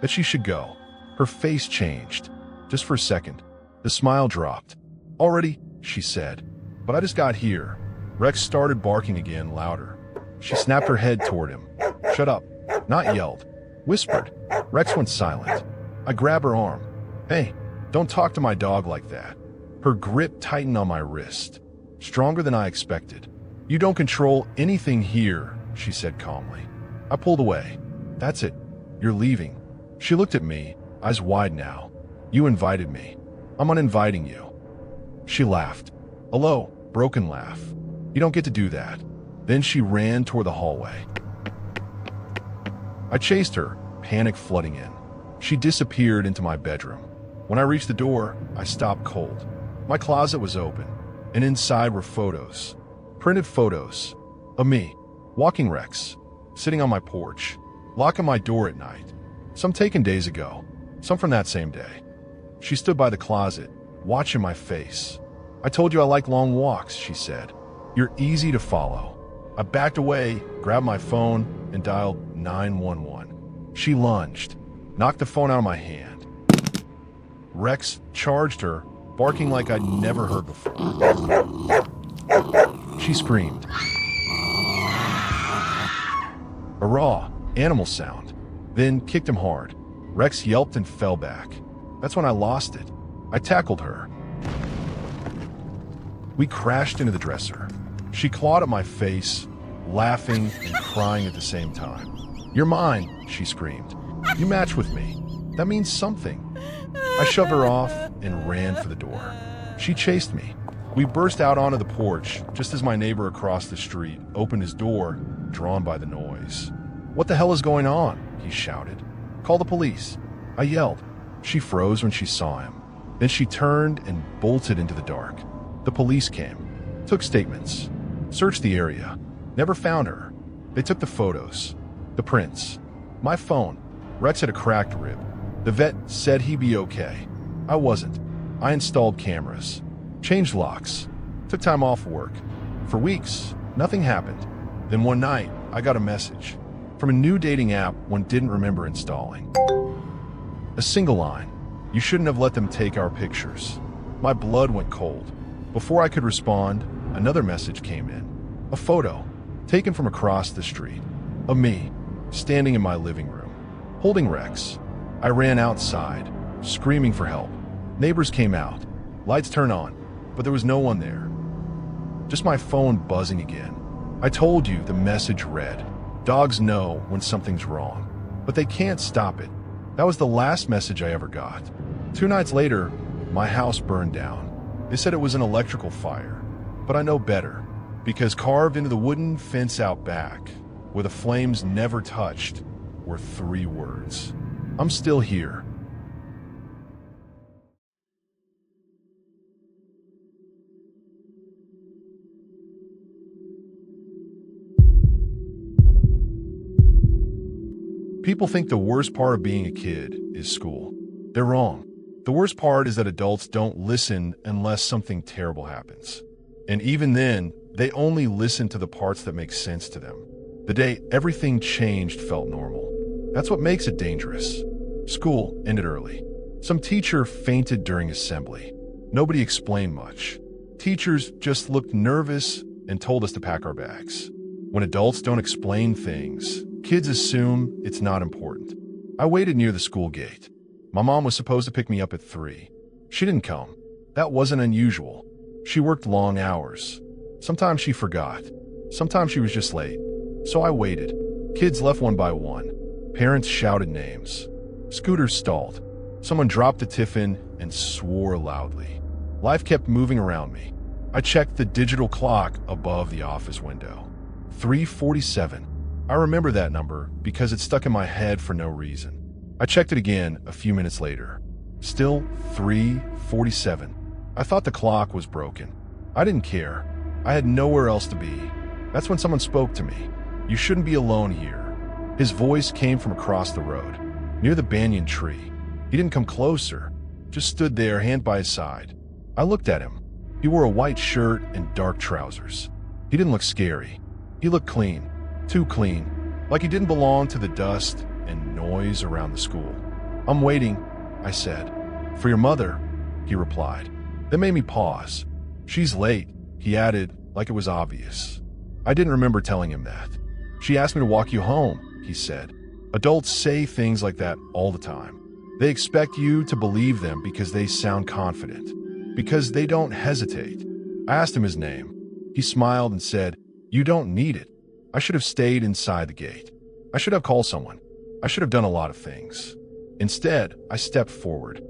that she should go. Her face changed. Just for a second, the smile dropped. Already, she said. But I just got here. Rex started barking again, louder. She snapped her head toward him. Shut up. Not yelled. Whispered. Rex went silent. I grabbed her arm. Hey, don't talk to my dog like that. Her grip tightened on my wrist. Stronger than I expected. You don't control anything here, she said calmly. I pulled away. That's it. You're leaving. She looked at me, eyes wide now. You invited me. I'm uninviting you. She laughed. A low, broken laugh. You don't get to do that. Then she ran toward the hallway. I chased her, panic flooding in. She disappeared into my bedroom. When I reached the door, I stopped cold. My closet was open, and inside were photos. Printed photos of me, walking Rex, sitting on my porch, locking my door at night. Some taken days ago, some from that same day. She stood by the closet, watching my face. I told you I like long walks, she said. You're easy to follow. I backed away, grabbed my phone, and dialed 911. She lunged, knocked the phone out of my hand. Rex charged her, barking like I'd never heard before. She screamed. A raw, animal sound, then kicked him hard. Rex yelped and fell back. That's when I lost it. I tackled her. We crashed into the dresser. She clawed at my face, laughing and crying at the same time. You're mine, she screamed. You match with me. That means something. I shoved her off and ran for the door. She chased me. We burst out onto the porch just as my neighbor across the street opened his door, drawn by the noise. What the hell is going on? He shouted. Call the police. I yelled. She froze when she saw him. Then she turned and bolted into the dark. The police came, took statements, searched the area, never found her. They took the photos, the prints, my phone. Rex had a cracked rib. The vet said he'd be okay. I wasn't. I installed cameras, changed locks, took time off work. For weeks, nothing happened. Then one night, I got a message from a new dating app one didn't remember installing. A single line. You shouldn't have let them take our pictures. My blood went cold. Before I could respond, another message came in. A photo, taken from across the street, of me, standing in my living room, holding Rex. I ran outside, screaming for help. Neighbors came out. Lights turned on, but there was no one there. Just my phone buzzing again. I told you, the message read, dogs know when something's wrong, but they can't stop it. That was the last message I ever got. 2 nights later, my house burned down. They said it was an electrical fire, but I know better, because carved into the wooden fence out back, where the flames never touched, were 3 words. I'm still here. People think the worst part of being a kid is school. They're wrong. The worst part is that adults don't listen unless something terrible happens. And even then, they only listen to the parts that make sense to them. The day everything changed felt normal. That's what makes it dangerous. School ended early. Some teacher fainted during assembly. Nobody explained much. Teachers just looked nervous and told us to pack our bags. When adults don't explain things, kids assume it's not important. I waited near the school gate. My mom was supposed to pick me up at 3. She didn't come. That wasn't unusual. She worked long hours. Sometimes she forgot. Sometimes she was just late. So I waited. Kids left one by one. Parents shouted names. Scooters stalled. Someone dropped the tiffin and swore loudly. Life kept moving around me. I checked the digital clock above the office window. 3:47. I remember that number because it stuck in my head for no reason. I checked it again a few minutes later. Still 3:47. I thought the clock was broken. I didn't care. I had nowhere else to be. That's when someone spoke to me. You shouldn't be alone here. His voice came from across the road, near the banyan tree. He didn't come closer, just stood there, hand by his side. I looked at him. He wore a white shirt and dark trousers. He didn't look scary. He looked clean, too clean, like he didn't belong to the dust and noise around the school. I'm waiting, I said. For your mother, he replied. That made me pause. She's late, He added, like it was obvious. I didn't remember telling him that. She asked me to walk you home, he said. Adults say things like that all the time. They expect you to believe them because they sound confident, because they don't hesitate. I asked him his name. He smiled and said, "You don't need it. I should have stayed inside the gate. I should have called someone. I should have done a lot of things." Instead, I stepped forward.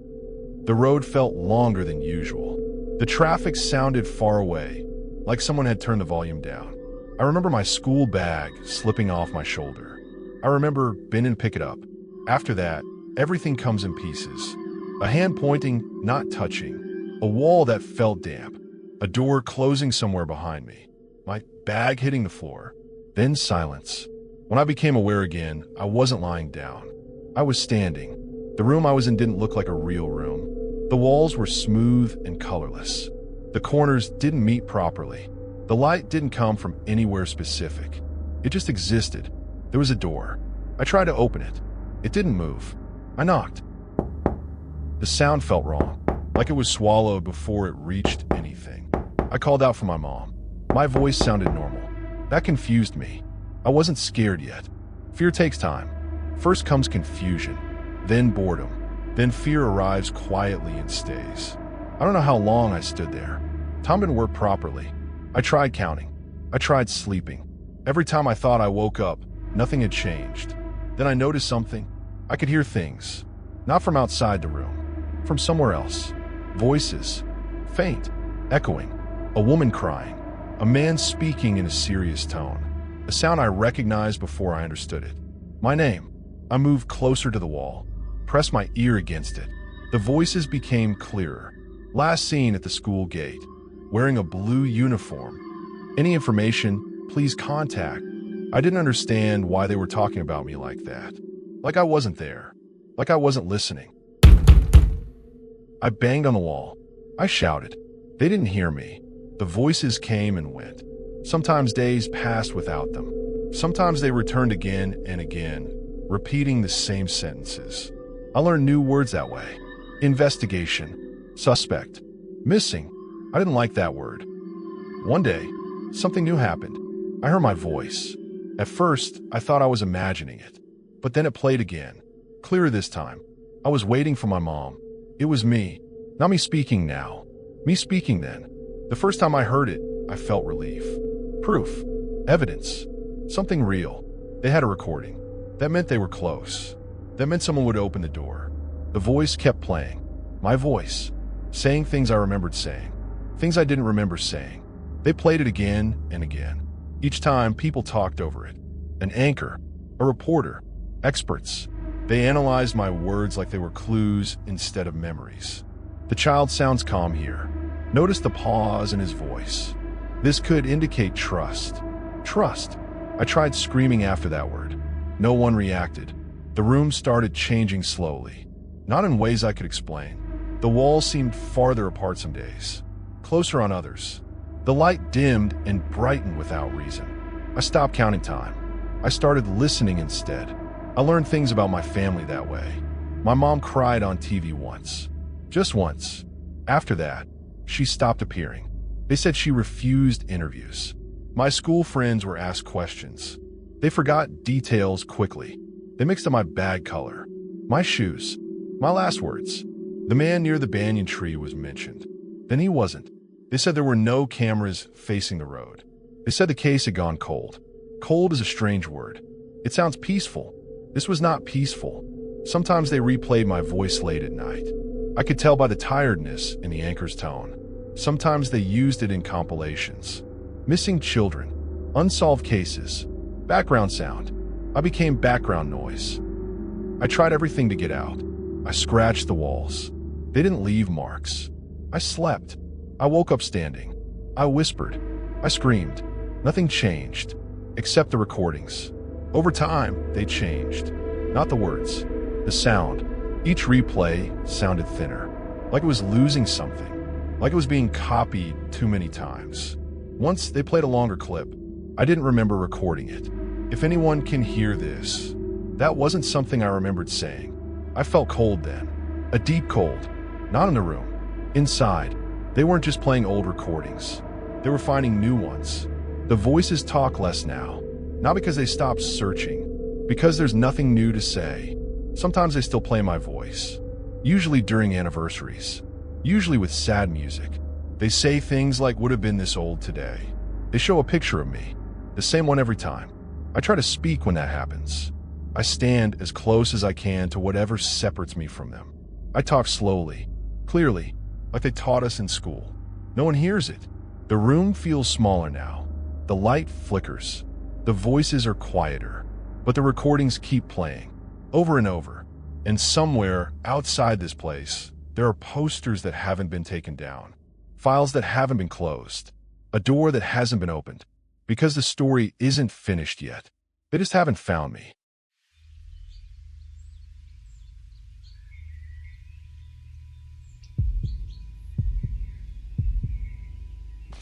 The road felt longer than usual. The traffic sounded far away, like someone had turned the volume down. I remember my school bag slipping off my shoulder. I remember Ben and pick it up. After that, everything comes in pieces. A hand pointing, not touching. A wall that felt damp. A door closing somewhere behind me. My bag hitting the floor. Then silence. When I became aware again, I wasn't lying down. I was standing. The room I was in didn't look like a real room. The walls were smooth and colorless. The corners didn't meet properly. The light didn't come from anywhere specific. It just existed. There was a door. I tried to open it. It didn't move. I knocked. The sound felt wrong, like it was swallowed before it reached anything. I called out for my mom. My voice sounded normal. That confused me. I wasn't scared yet. Fear takes time. First comes confusion, then boredom, then fear arrives quietly and stays. I don't know how long I stood there. Time didn't work properly. I tried counting. I tried sleeping. Every time I thought I woke up, nothing had changed. Then I noticed something. I could hear things. Not from outside the room. From somewhere else. Voices. Faint. Echoing. A woman crying. A man speaking in a serious tone. A sound I recognized before I understood it. My name. I moved closer to the wall. Pressed my ear against it. The voices became clearer. Last seen at the school gate. Wearing a blue uniform. Any information, please contact. I didn't understand why they were talking about me like that. Like I wasn't there. Like I wasn't listening. I banged on the wall. I shouted. They didn't hear me. The voices came and went. Sometimes days passed without them. Sometimes they returned again and again, repeating the same sentences. I learned new words that way. Investigation. Suspect. Missing. I didn't like that word. One day, something new happened. I heard my voice. At first, I thought I was imagining it. But then it played again. Clearer this time. I was waiting for my mom. It was me. Not me speaking now. Me speaking then. The first time I heard it, I felt relief. Proof. Evidence. Something real. They had a recording. That meant they were close. That meant someone would open the door. The voice kept playing. My voice. Saying things I remembered saying. Things I didn't remember saying. They played it again and again. Each time, people talked over it. An anchor. A reporter. Experts. They analyzed my words like they were clues instead of memories. The child sounds calm here. Notice the pause in his voice. This could indicate trust. Trust. I tried screaming after that word. No one reacted. The room started changing slowly. Not in ways I could explain. The walls seemed farther apart some days. Closer on others. The light dimmed and brightened without reason. I stopped counting time. I started listening instead. I learned things about my family that way. My mom cried on TV once. Just once. After that, she stopped appearing. They said she refused interviews. My school friends were asked questions. They forgot details quickly. They mixed up my bag color, my shoes, my last words. The man near the banyan tree was mentioned. Then he wasn't. They said there were no cameras facing the road. They said the case had gone cold. Cold is a strange word. It sounds peaceful. This was not peaceful. Sometimes they replayed my voice late at night. I could tell by the tiredness in the anchor's tone. Sometimes they used it in compilations. Missing children, unsolved cases, background sound. I became background noise. I tried everything to get out. I scratched the walls. They didn't leave marks. I slept. I woke up standing. I whispered. I screamed. Nothing changed, except the recordings. Over time, they changed. Not the words, the sound. Each replay sounded thinner, like it was losing something, like it was being copied too many times. Once they played a longer clip. I didn't remember recording it. If anyone can hear this, that wasn't something I remembered saying. I felt cold then. A deep cold. Not in the room. Inside. They weren't just playing old recordings. They were finding new ones. The voices talk less now, not because they stopped searching, because there's nothing new to say. Sometimes they still play my voice, usually during anniversaries, usually with sad music. They say things like would have been this old today. They show a picture of me, the same one every time. I try to speak when that happens. I stand as close as I can to whatever separates me from them. I talk slowly, clearly, like they taught us in school. No one hears it. The room feels smaller now. The light flickers. The voices are quieter, but the recordings keep playing, over and over. And somewhere outside this place, there are posters that haven't been taken down, files that haven't been closed, a door that hasn't been opened, because the story isn't finished yet. They just haven't found me.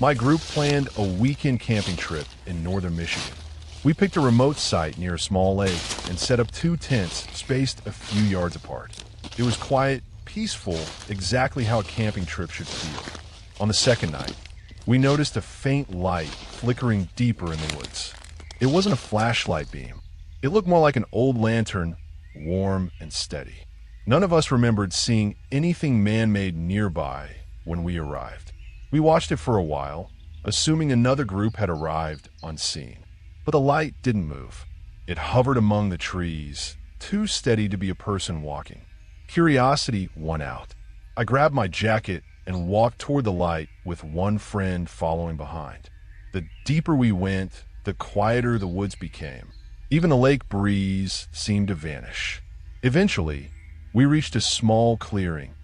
My group planned a weekend camping trip in northern Michigan. We picked a remote site near a small lake and set up 2 tents spaced a few yards apart. It was quiet, peaceful, exactly how a camping trip should feel. On the second night, we noticed a faint light flickering deeper in the woods. It wasn't a flashlight beam. It looked more like an old lantern, warm and steady. None of us remembered seeing anything man-made nearby when we arrived. We watched it for a while, assuming another group had arrived on scene. But the light didn't move. It hovered among the trees, too steady to be a person walking. Curiosity won out. I grabbed my jacket and walked toward the light with one friend following behind. The deeper we went, the quieter the woods became. Even the lake breeze seemed to vanish. Eventually, we reached a small clearing,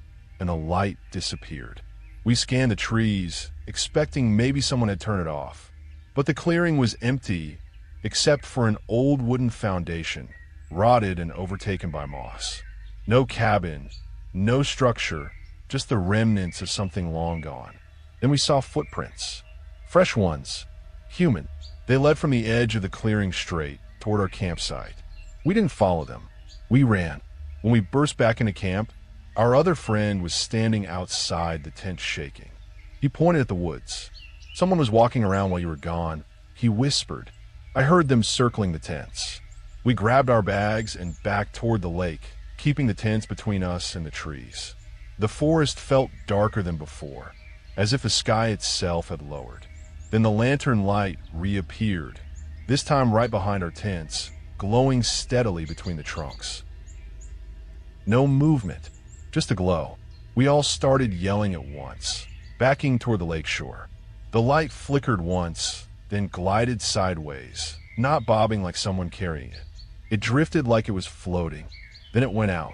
and the light disappeared. We scanned the trees, expecting maybe someone had turned it off. But the clearing was empty, except for an old wooden foundation, rotted and overtaken by moss. No cabin, no structure, just the remnants of something long gone. Then we saw footprints. Fresh ones. Human. They led from the edge of the clearing straight toward our campsite. We didn't follow them. We ran. When we burst back into camp, our other friend was standing outside the tent shaking. He pointed at the woods. Someone was walking around while you were gone. He whispered. I heard them circling the tents. We grabbed our bags and backed toward the lake, keeping the tents between us and the trees. The forest felt darker than before, as if the sky itself had lowered. Then the lantern light reappeared, this time right behind our tents, glowing steadily between the trunks. No movement, just a glow. We all started yelling at once, backing toward the lakeshore. The light flickered once, then glided sideways, not bobbing like someone carrying it. It drifted like it was floating. Then it went out.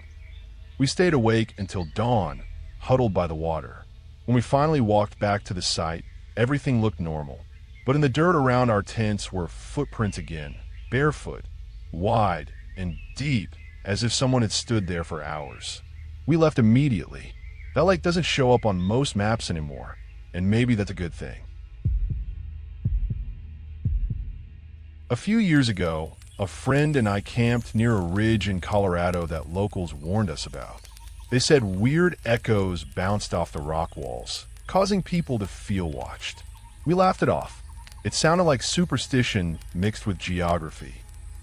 We stayed awake until dawn, huddled by the water. When we finally walked back to the site, everything looked normal. But in the dirt around our tents were footprints again, barefoot, wide and deep, as if someone had stood there for hours. We left immediately. That lake doesn't show up on most maps anymore, and maybe that's a good thing. A few years ago, a friend and I camped near a ridge in Colorado that locals warned us about. They said weird echoes bounced off the rock walls, causing people to feel watched. We laughed it off. It sounded like superstition mixed with geography.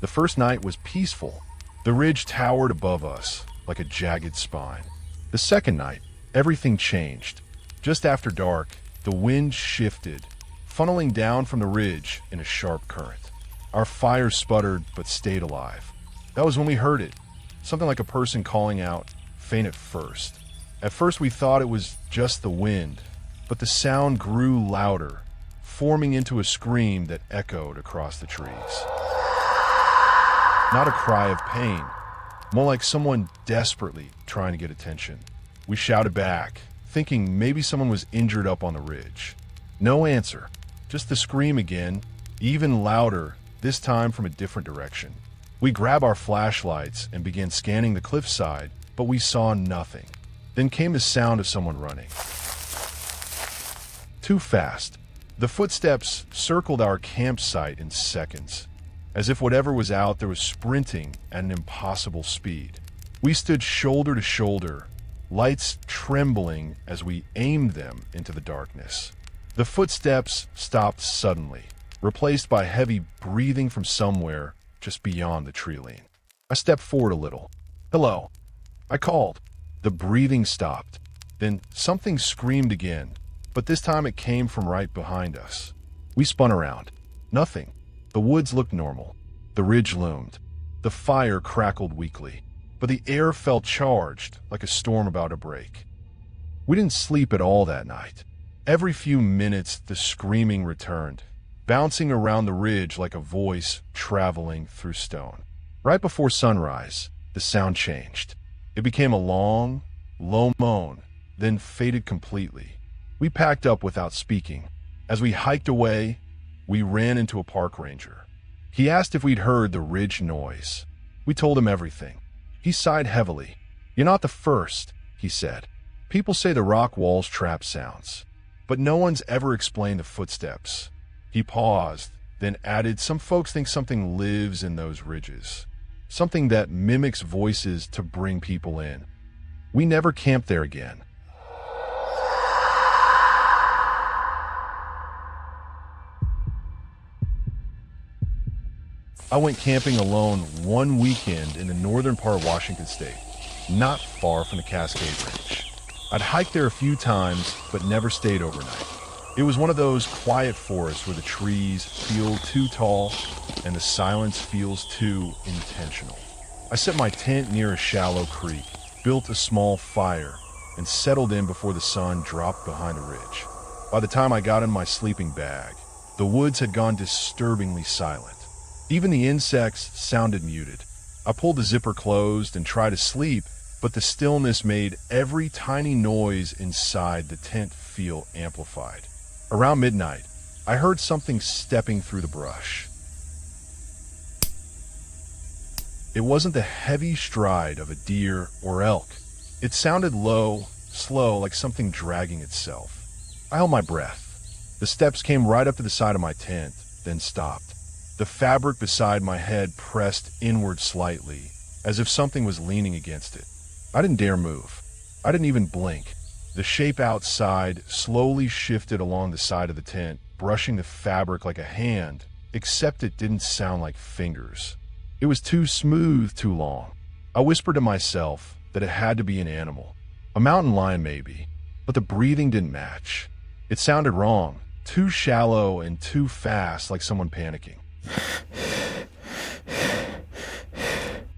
The first night was peaceful. The ridge towered above us, like a jagged spine. The second night, everything changed. Just after dark, the wind shifted, funneling down from the ridge in a sharp current. Our fire sputtered but stayed alive. That was when we heard it, something like a person calling out, faint at first. At first we thought it was just the wind, but the sound grew louder, forming into a scream that echoed across the trees. Not a cry of pain, more like someone desperately trying to get attention. We shouted back, thinking maybe someone was injured up on the ridge. No answer, just the scream again, even louder, this time from a different direction. We grabbed our flashlights and began scanning the cliffside, but we saw nothing. Then came the sound of someone running. Too fast. The footsteps circled our campsite in seconds, as if whatever was out there was sprinting at an impossible speed. We stood shoulder to shoulder, lights trembling as we aimed them into the darkness. The footsteps stopped suddenly, replaced by heavy breathing from somewhere just beyond the tree line. I stepped forward a little. "Hello," I called. The breathing stopped. Then something screamed again, but this time it came from right behind us. We spun around. Nothing. The woods looked normal. The ridge loomed. The fire crackled weakly, but the air felt charged, like a storm about to break. We didn't sleep at all that night. Every few minutes, the screaming returned, bouncing around the ridge like a voice traveling through stone. Right before sunrise, the sound changed. It became a long, low moan, then faded completely. We packed up without speaking. As we hiked away, we ran into a park ranger. He asked if we'd heard the ridge noise. We told him everything. He sighed heavily. "You're not the first," he said. "People say the rock walls trap sounds, but no one's ever explained the footsteps." He paused, then added, "Some folks think something lives in those ridges. Something that mimics voices to bring people in." We never camped there again. I went camping alone one weekend in the northern part of Washington state, not far from the Cascade Range. I'd hiked there a few times, but never stayed overnight. It was one of those quiet forests where the trees feel too tall and the silence feels too intentional. I set my tent near a shallow creek, built a small fire, and settled in before the sun dropped behind a ridge. By the time I got in my sleeping bag, the woods had gone disturbingly silent. Even the insects sounded muted. I pulled the zipper closed and tried to sleep, but the stillness made every tiny noise inside the tent feel amplified. Around midnight, I heard something stepping through the brush. It wasn't the heavy stride of a deer or elk. It sounded low, slow, like something dragging itself. I held my breath. The steps came right up to the side of my tent, then stopped. The fabric beside my head pressed inward slightly, as if something was leaning against it. I didn't dare move. I didn't even blink. The shape outside slowly shifted along the side of the tent, brushing the fabric like a hand, except it didn't sound like fingers. It was too smooth, too long. I whispered to myself that it had to be an animal. A mountain lion maybe, but the breathing didn't match. It sounded wrong, too shallow and too fast, like someone panicking.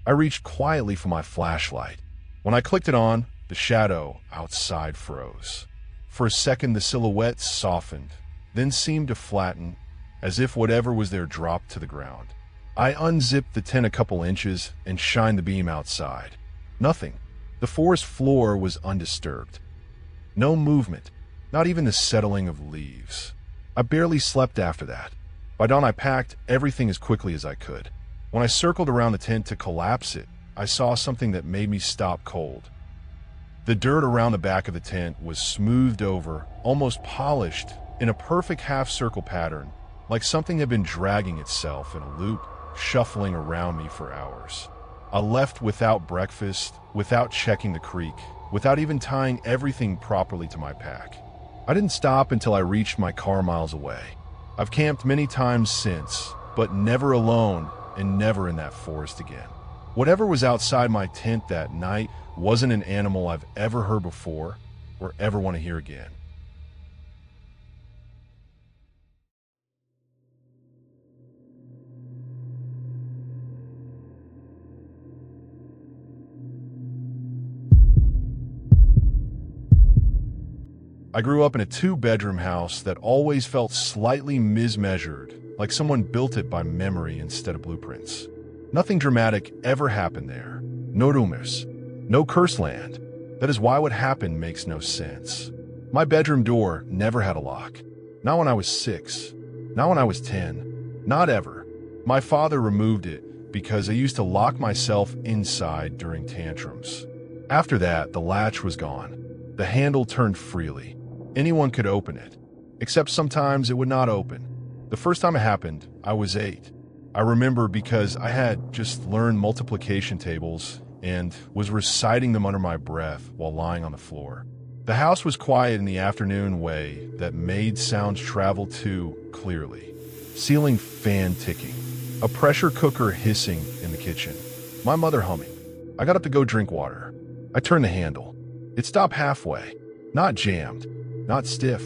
I reached quietly for my flashlight. When I clicked it on, the shadow outside froze. For a second, the silhouette softened, then seemed to flatten, as if whatever was there dropped to the ground. I unzipped the tent a couple inches and shined the beam outside. Nothing. The forest floor was undisturbed. No movement, not even the settling of leaves. I barely slept after that. By dawn, I packed everything as quickly as I could. When I circled around the tent to collapse it, I saw something that made me stop cold. The dirt around the back of the tent was smoothed over, almost polished, in a perfect half-circle pattern, like something had been dragging itself in a loop, shuffling around me for hours. I left without breakfast, without checking the creek, without even tying everything properly to my pack. I didn't stop until I reached my car miles away. I've camped many times since, but never alone and never in that forest again. Whatever was outside my tent that night wasn't an animal I've ever heard before or ever want to hear again. I grew up in a two-bedroom house that always felt slightly mismeasured, like someone built it by memory instead of blueprints. Nothing dramatic ever happened there. No rumors. No curse land. That is why what happened makes no sense. My bedroom door never had a lock. Not when I was 6. Not when I was 10. Not ever. My father removed it because I used to lock myself inside during tantrums. After that, the latch was gone. The handle turned freely. Anyone could open it, except sometimes it would not open. The first time it happened, I was 8. I remember because I had just learned multiplication tables and was reciting them under my breath while lying on the floor. The house was quiet in the afternoon way that made sounds travel too clearly. Ceiling fan ticking. A pressure cooker hissing in the kitchen. My mother humming. I got up to go drink water. I turned the handle. It stopped halfway. Not jammed. Not stiff.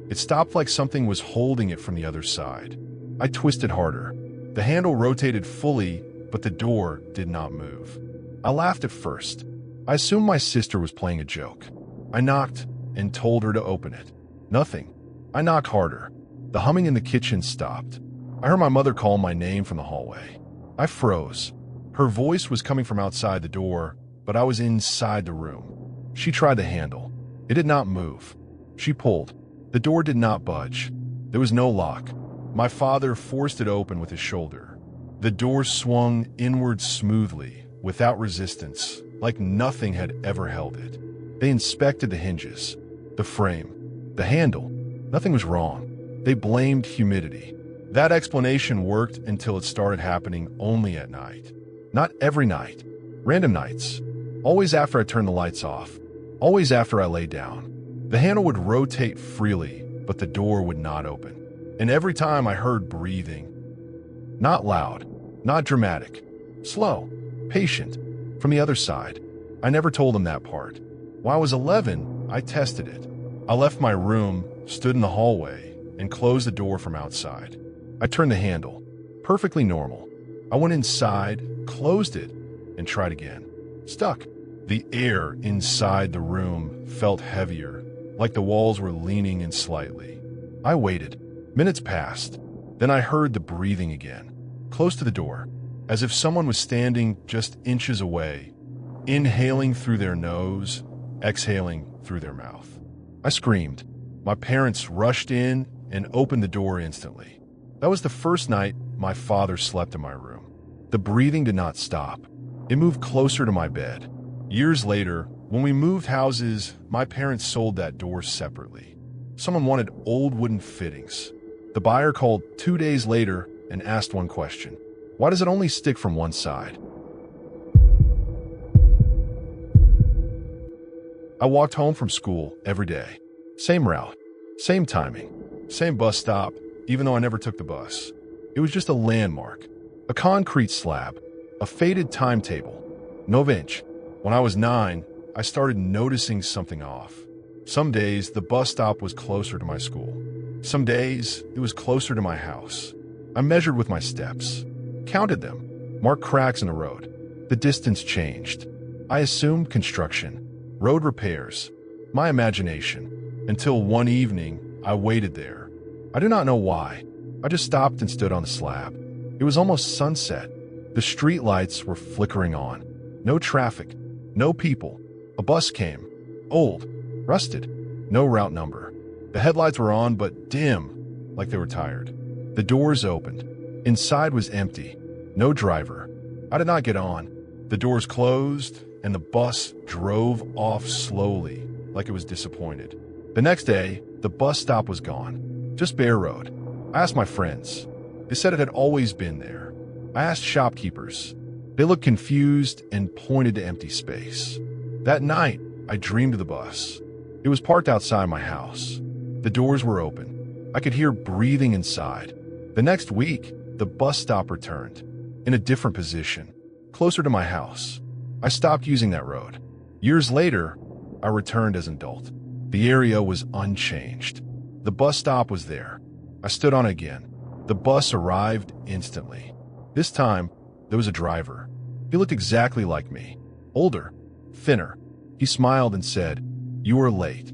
It stopped like something was holding it from the other side. I twisted harder. The handle rotated fully, but the door did not move. I laughed at first. I assumed my sister was playing a joke. I knocked and told her to open it. Nothing. I knocked harder. The humming in the kitchen stopped. I heard my mother call my name from the hallway. I froze. Her voice was coming from outside the door, but I was inside the room. She tried the handle. It did not move. She pulled. The door did not budge. There was no lock. My father forced it open with his shoulder. The door swung inward smoothly, without resistance, like nothing had ever held it. They inspected the hinges, the frame, the handle. Nothing was wrong. They blamed humidity. That explanation worked until it started happening only at night. Not every night. Random nights. Always after I turned the lights off. Always after I lay down. The handle would rotate freely, but the door would not open. And every time I heard breathing. Not loud, not dramatic. Slow, patient, from the other side. I never told him that part. When I was 11, I tested it. I left my room, stood in the hallway, and closed the door from outside. I turned the handle. Perfectly normal. I went inside, closed it, and tried again. Stuck. The air inside the room felt heavier, like the walls were leaning in slightly. I waited. Minutes passed. Then I heard the breathing again, close to the door, as if someone was standing just inches away, inhaling through their nose, exhaling through their mouth. I screamed. My parents rushed in and opened the door instantly. That was the first night my father slept in my room. The breathing did not stop. It moved closer to my bed. Years later, when we moved houses, my parents sold that door separately. Someone wanted old wooden fittings. The buyer called 2 days later and asked one question. Why does it only stick from one side? I walked home from school every day. Same route, same timing, same bus stop, even though I never took the bus. It was just a landmark, a concrete slab, a faded timetable. Novinch. When I was 9, I started noticing something off. Some days, the bus stop was closer to my school. Some days, it was closer to my house. I measured with my steps, counted them, marked cracks in the road. The distance changed. I assumed construction, road repairs, my imagination, until one evening, I waited there. I do not know why. I just stopped and stood on the slab. It was almost sunset. The street lights were flickering on. No traffic, no people. A bus came. Old, rusted, no route number. The headlights were on, but dim, like they were tired. The doors opened. Inside was empty. No driver. I did not get on. The doors closed, and the bus drove off slowly, like it was disappointed. The next day, the bus stop was gone. Just bare road. I asked my friends. They said it had always been there. I asked shopkeepers. They looked confused and pointed to empty space. That night, I dreamed of the bus. It was parked outside my house. The doors were open. I could hear breathing inside. The next week, the bus stop returned, in a different position, closer to my house. I stopped using that road. Years later, I returned as an adult. The area was unchanged. The bus stop was there. I stood on it again. The bus arrived instantly. This time, there was a driver. He looked exactly like me. Older, thinner. He smiled and said, "You are late."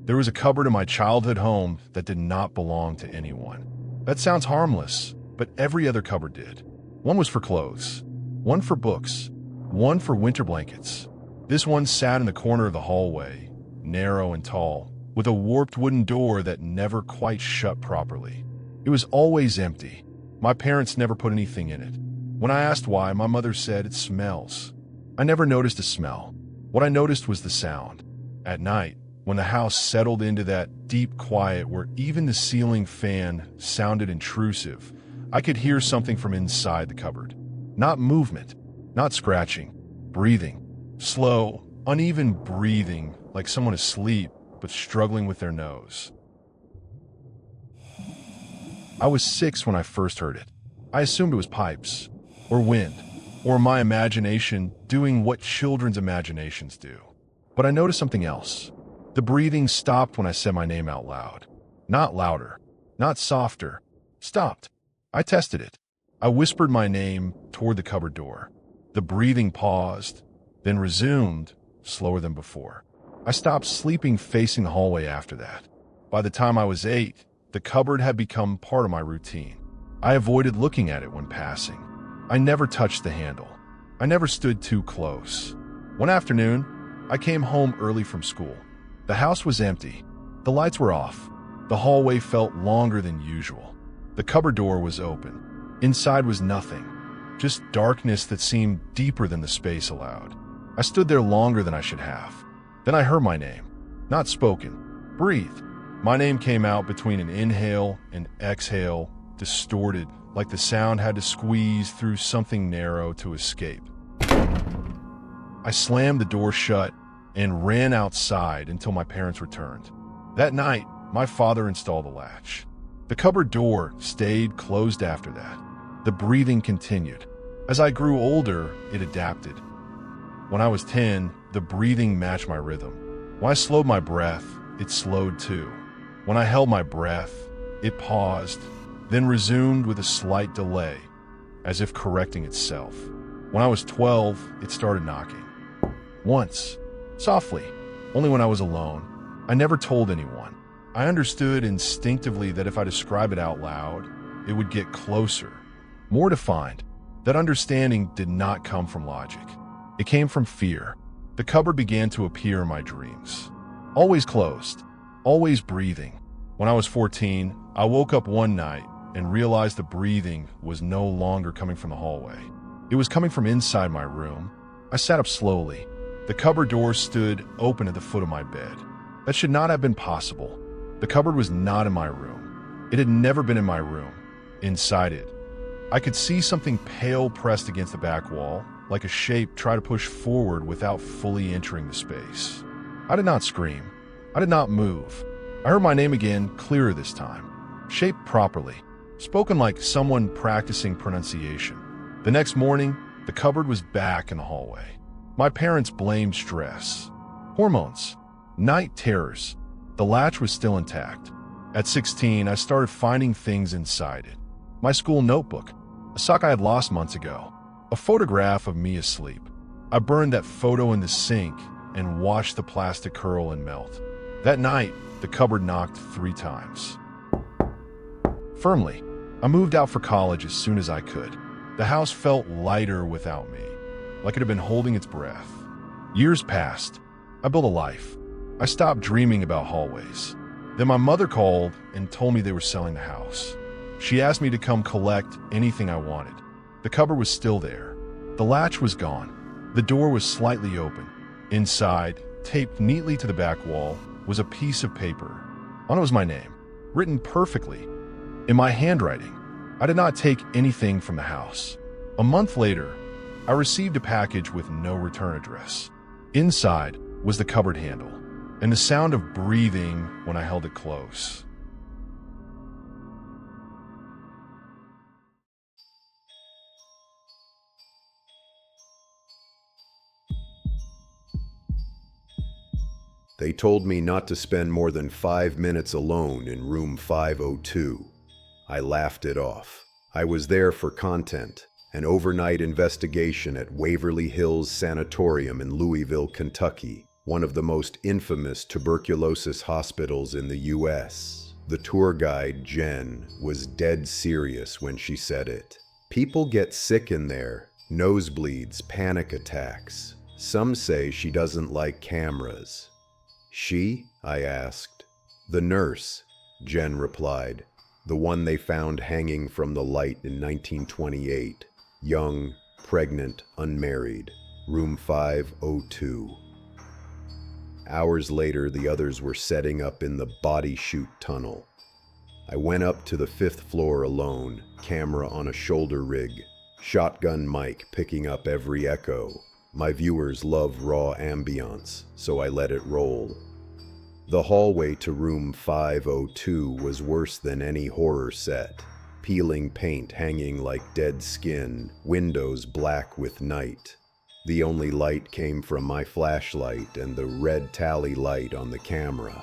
There was a cupboard in my childhood home that did not belong to anyone. That sounds harmless, but every other cupboard did. One was for clothes, one for books, one for winter blankets. This one sat in the corner of the hallway, narrow and tall, with a warped wooden door that never quite shut properly. It was always empty. My parents never put anything in it. When I asked why, my mother said it smells. I never noticed a smell. What I noticed was the sound. At night, when the house settled into that deep quiet where even the ceiling fan sounded intrusive, I could hear something from inside the cupboard. Not movement, not scratching, breathing. Slow, uneven breathing, like someone asleep but struggling with their nose. I was 6 when I first heard it. I assumed it was pipes, or wind, or my imagination doing what children's imaginations do. But I noticed something else. The breathing stopped when I said my name out loud. Not louder, not softer. Stopped. I tested it. I whispered my name toward the cupboard door. The breathing paused, then resumed, slower than before. I stopped sleeping facing the hallway after that. By the time I was 8, the cupboard had become part of my routine. I avoided looking at it when passing. I never touched the handle. I never stood too close. One afternoon, I came home early from school. The house was empty. The lights were off. The hallway felt longer than usual. The cupboard door was open. Inside was nothing, just darkness that seemed deeper than the space allowed. I stood there longer than I should have. Then I heard my name. Not spoken. Breathed. My name came out between an inhale and exhale, distorted, like the sound had to squeeze through something narrow to escape. I slammed the door shut and ran outside until my parents returned. That night, my father installed a latch. The cupboard door stayed closed after that. The breathing continued. As I grew older, it adapted. When I was 10, the breathing matched my rhythm. When I slowed my breath, it slowed too. When I held my breath, it paused, then resumed with a slight delay, as if correcting itself. When I was 12, it started knocking. Once, softly, only when I was alone. I never told anyone. I understood instinctively that if I described it out loud, it would get closer, more defined. That understanding did not come from logic. It came from fear. The cupboard began to appear in my dreams. Always closed, always breathing. When I was 14, I woke up one night and realized the breathing was no longer coming from the hallway. It was coming from inside my room. I sat up slowly. The cupboard door stood open at the foot of my bed. That should not have been possible. The cupboard was not in my room. It had never been in my room. Inside it, I could see something pale pressed against the back wall, like a shape try to push forward without fully entering the space. I did not scream. I did not move. I heard my name again, clearer this time. Shaped properly. Spoken like someone practicing pronunciation. The next morning, the cupboard was back in the hallway. My parents blamed stress. Hormones. Night terrors. The latch was still intact. At 16, I started finding things inside it. My school notebook, a sock I had lost months ago, a photograph of me asleep. I burned that photo in the sink and watched the plastic curl and melt. That night, the cupboard knocked 3 times. Firmly, I moved out for college as soon as I could. The house felt lighter without me, like it had been holding its breath. Years passed. I built a life. I stopped dreaming about hallways. Then my mother called and told me they were selling the house. She asked me to come collect anything I wanted. The cupboard was still there. The latch was gone. The door was slightly open. Inside, taped neatly to the back wall, was a piece of paper. On it was my name, written perfectly, in my handwriting. I did not take anything from the house. A month later, I received a package with no return address. Inside was the cupboard handle, and the sound of breathing when I held it close. They told me not to spend more than 5 minutes alone in room 502. I laughed it off. I was there for content, an overnight investigation at Waverly Hills Sanatorium in Louisville, Kentucky, one of the most infamous tuberculosis hospitals in the U.S. The tour guide, Jen, was dead serious when she said it. People get sick in there, nosebleeds, panic attacks. Some say she doesn't like cameras. She? I asked. The nurse, Jen replied. The one they found hanging from the light in 1928. Young, pregnant, unmarried. Room 502. Hours later, the others were setting up in the body chute tunnel. I went up to the 5th floor alone, camera on a shoulder rig, shotgun mic picking up every echo. My viewers love raw ambiance, so I let it roll. The hallway to room 502 was worse than any horror set. Peeling paint hanging like dead skin, windows black with night. The only light came from my flashlight and the red tally light on the camera.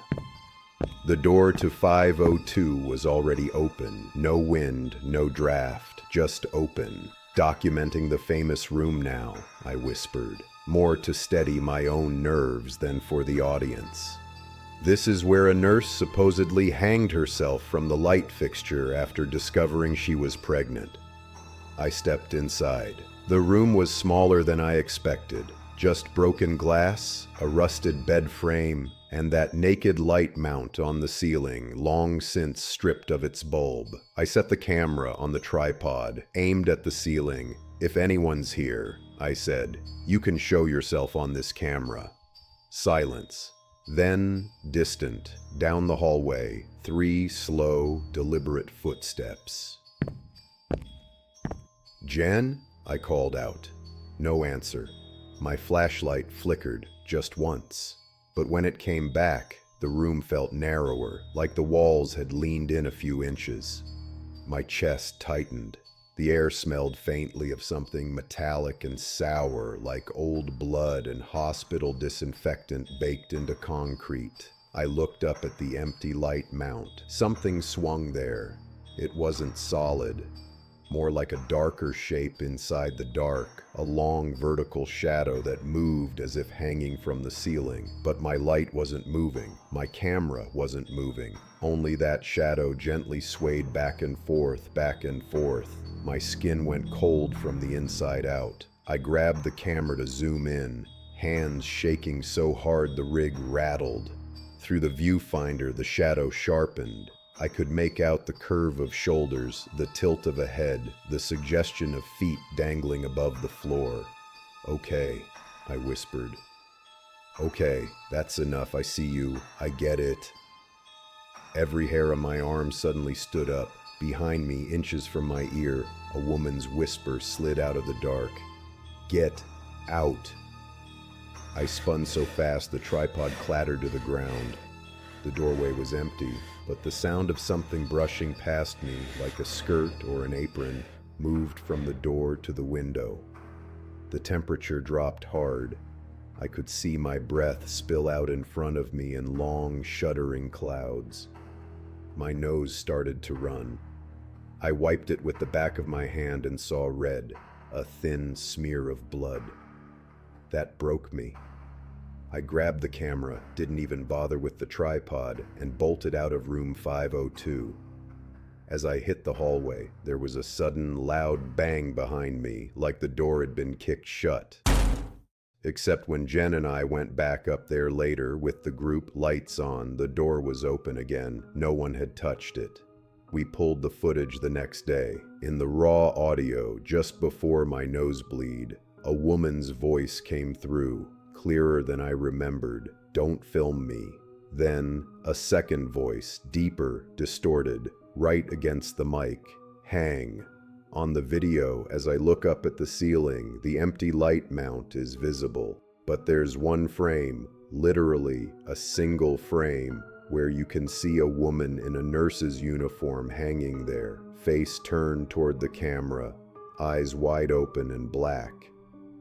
The door to 502 was already open. No wind, no draft, just open. Documenting the famous room now, I whispered, more to steady my own nerves than for the audience. This is where a nurse supposedly hanged herself from the light fixture after discovering she was pregnant. I stepped inside. The room was smaller than I expected. Just broken glass, a rusted bed frame, and that naked light mount on the ceiling, long since stripped of its bulb. I set the camera on the tripod, aimed at the ceiling. "If anyone's here," I said, "you can show yourself on this camera." Silence. Then, distant, down the hallway, 3 slow, deliberate footsteps. "Jen?" I called out. No answer. My flashlight flickered just once. But when it came back, the room felt narrower, like the walls had leaned in a few inches. My chest tightened. The air smelled faintly of something metallic and sour, like old blood and hospital disinfectant baked into concrete. I looked up at the empty light mount. Something swung there. It wasn't solid. More like a darker shape inside the dark, a long vertical shadow that moved as if hanging from the ceiling. But my light wasn't moving. My camera wasn't moving. Only that shadow gently swayed back and forth, back and forth. My skin went cold from the inside out. I grabbed the camera to zoom in, hands shaking so hard the rig rattled. Through the viewfinder, the shadow sharpened. I could make out the curve of shoulders, the tilt of a head, the suggestion of feet dangling above the floor. "Okay," I whispered. "Okay, that's enough. I see you. I get it." Every hair on my arm suddenly stood up. Behind me, inches from my ear, a woman's whisper slid out of the dark. "Get out." I spun so fast the tripod clattered to the ground. The doorway was empty, but the sound of something brushing past me, like a skirt or an apron, moved from the door to the window. The temperature dropped hard. I could see my breath spill out in front of me in long, shuddering clouds. My nose started to run. I wiped it with the back of my hand and saw red, a thin smear of blood. That broke me. I grabbed the camera, didn't even bother with the tripod, and bolted out of room 502. As I hit the hallway, there was a sudden, loud bang behind me, like the door had been kicked shut. Except when Jen and I went back up there later with the group lights on, the door was open again. No one had touched it. We pulled the footage the next day. In the raw audio, just before my nosebleed, a woman's voice came through, clearer than I remembered. "Don't film me." Then, a second voice, deeper, distorted, right against the mic. "Hang." On the video, as I look up at the ceiling, the empty light mount is visible. But there's one frame, literally a single frame, where you can see a woman in a nurse's uniform hanging there, face turned toward the camera, eyes wide open and black.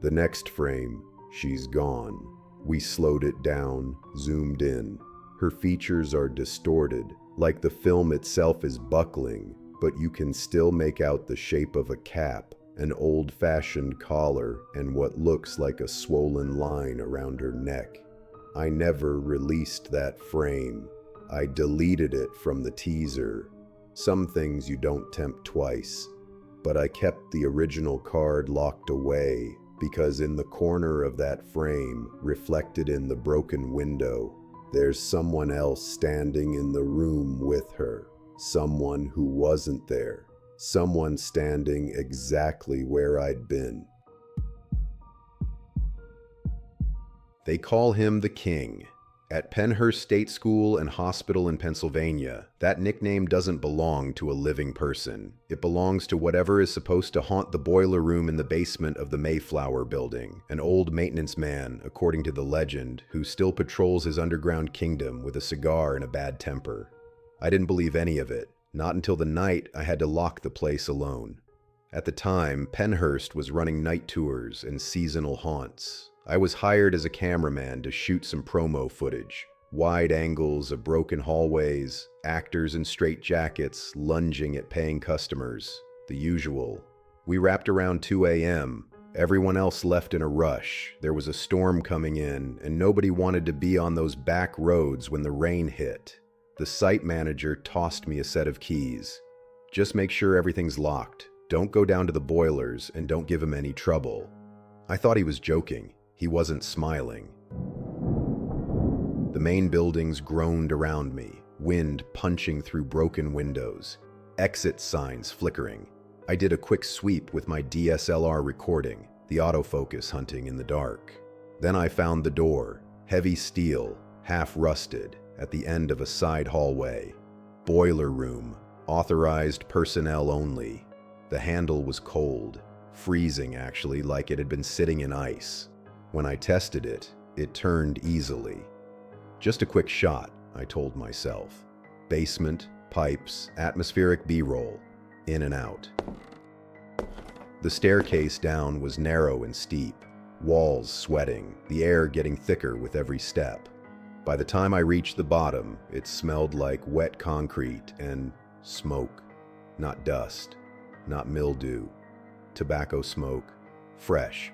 The next frame, she's gone. We slowed it down, zoomed in. Her features are distorted, like the film itself is buckling, but you can still make out the shape of a cap, an old-fashioned collar, and what looks like a swollen line around her neck. I never released that frame. I deleted it from the teaser. Some things you don't tempt twice. But I kept the original card locked away, because in the corner of that frame, reflected in the broken window, there's someone else standing in the room with her. Someone who wasn't there. Someone standing exactly where I'd been. They call him the King. At Penhurst State School and Hospital in Pennsylvania, that nickname doesn't belong to a living person. It belongs to whatever is supposed to haunt the boiler room in the basement of the Mayflower building, an old maintenance man, according to the legend, who still patrols his underground kingdom with a cigar and a bad temper. I didn't believe any of it, not until the night I had to lock the place alone. At the time, Penhurst was running night tours and seasonal haunts. I was hired as a cameraman to shoot some promo footage. Wide angles of broken hallways, actors in straitjackets lunging at paying customers. The usual. We wrapped around 2 a.m. Everyone else left in a rush. There was a storm coming in, and nobody wanted to be on those back roads when the rain hit. The site manager tossed me a set of keys. Just make sure everything's locked. Don't go down to the boilers, and don't give him any trouble. I thought he was joking. He wasn't smiling. The main buildings groaned around me, wind punching through broken windows, exit signs flickering. I did a quick sweep with my DSLR recording, the autofocus hunting in the dark. Then I found the door, heavy steel, half rusted, at the end of a side hallway. Boiler room, authorized personnel only. The handle was cold, freezing actually, like it had been sitting in ice. When I tested it, it turned easily. Just a quick shot, I told myself. Basement, pipes, atmospheric B-roll, in and out. The staircase down was narrow and steep, walls sweating, the air getting thicker with every step. By the time I reached the bottom, it smelled like wet concrete and smoke. Not dust, not mildew, tobacco smoke, fresh.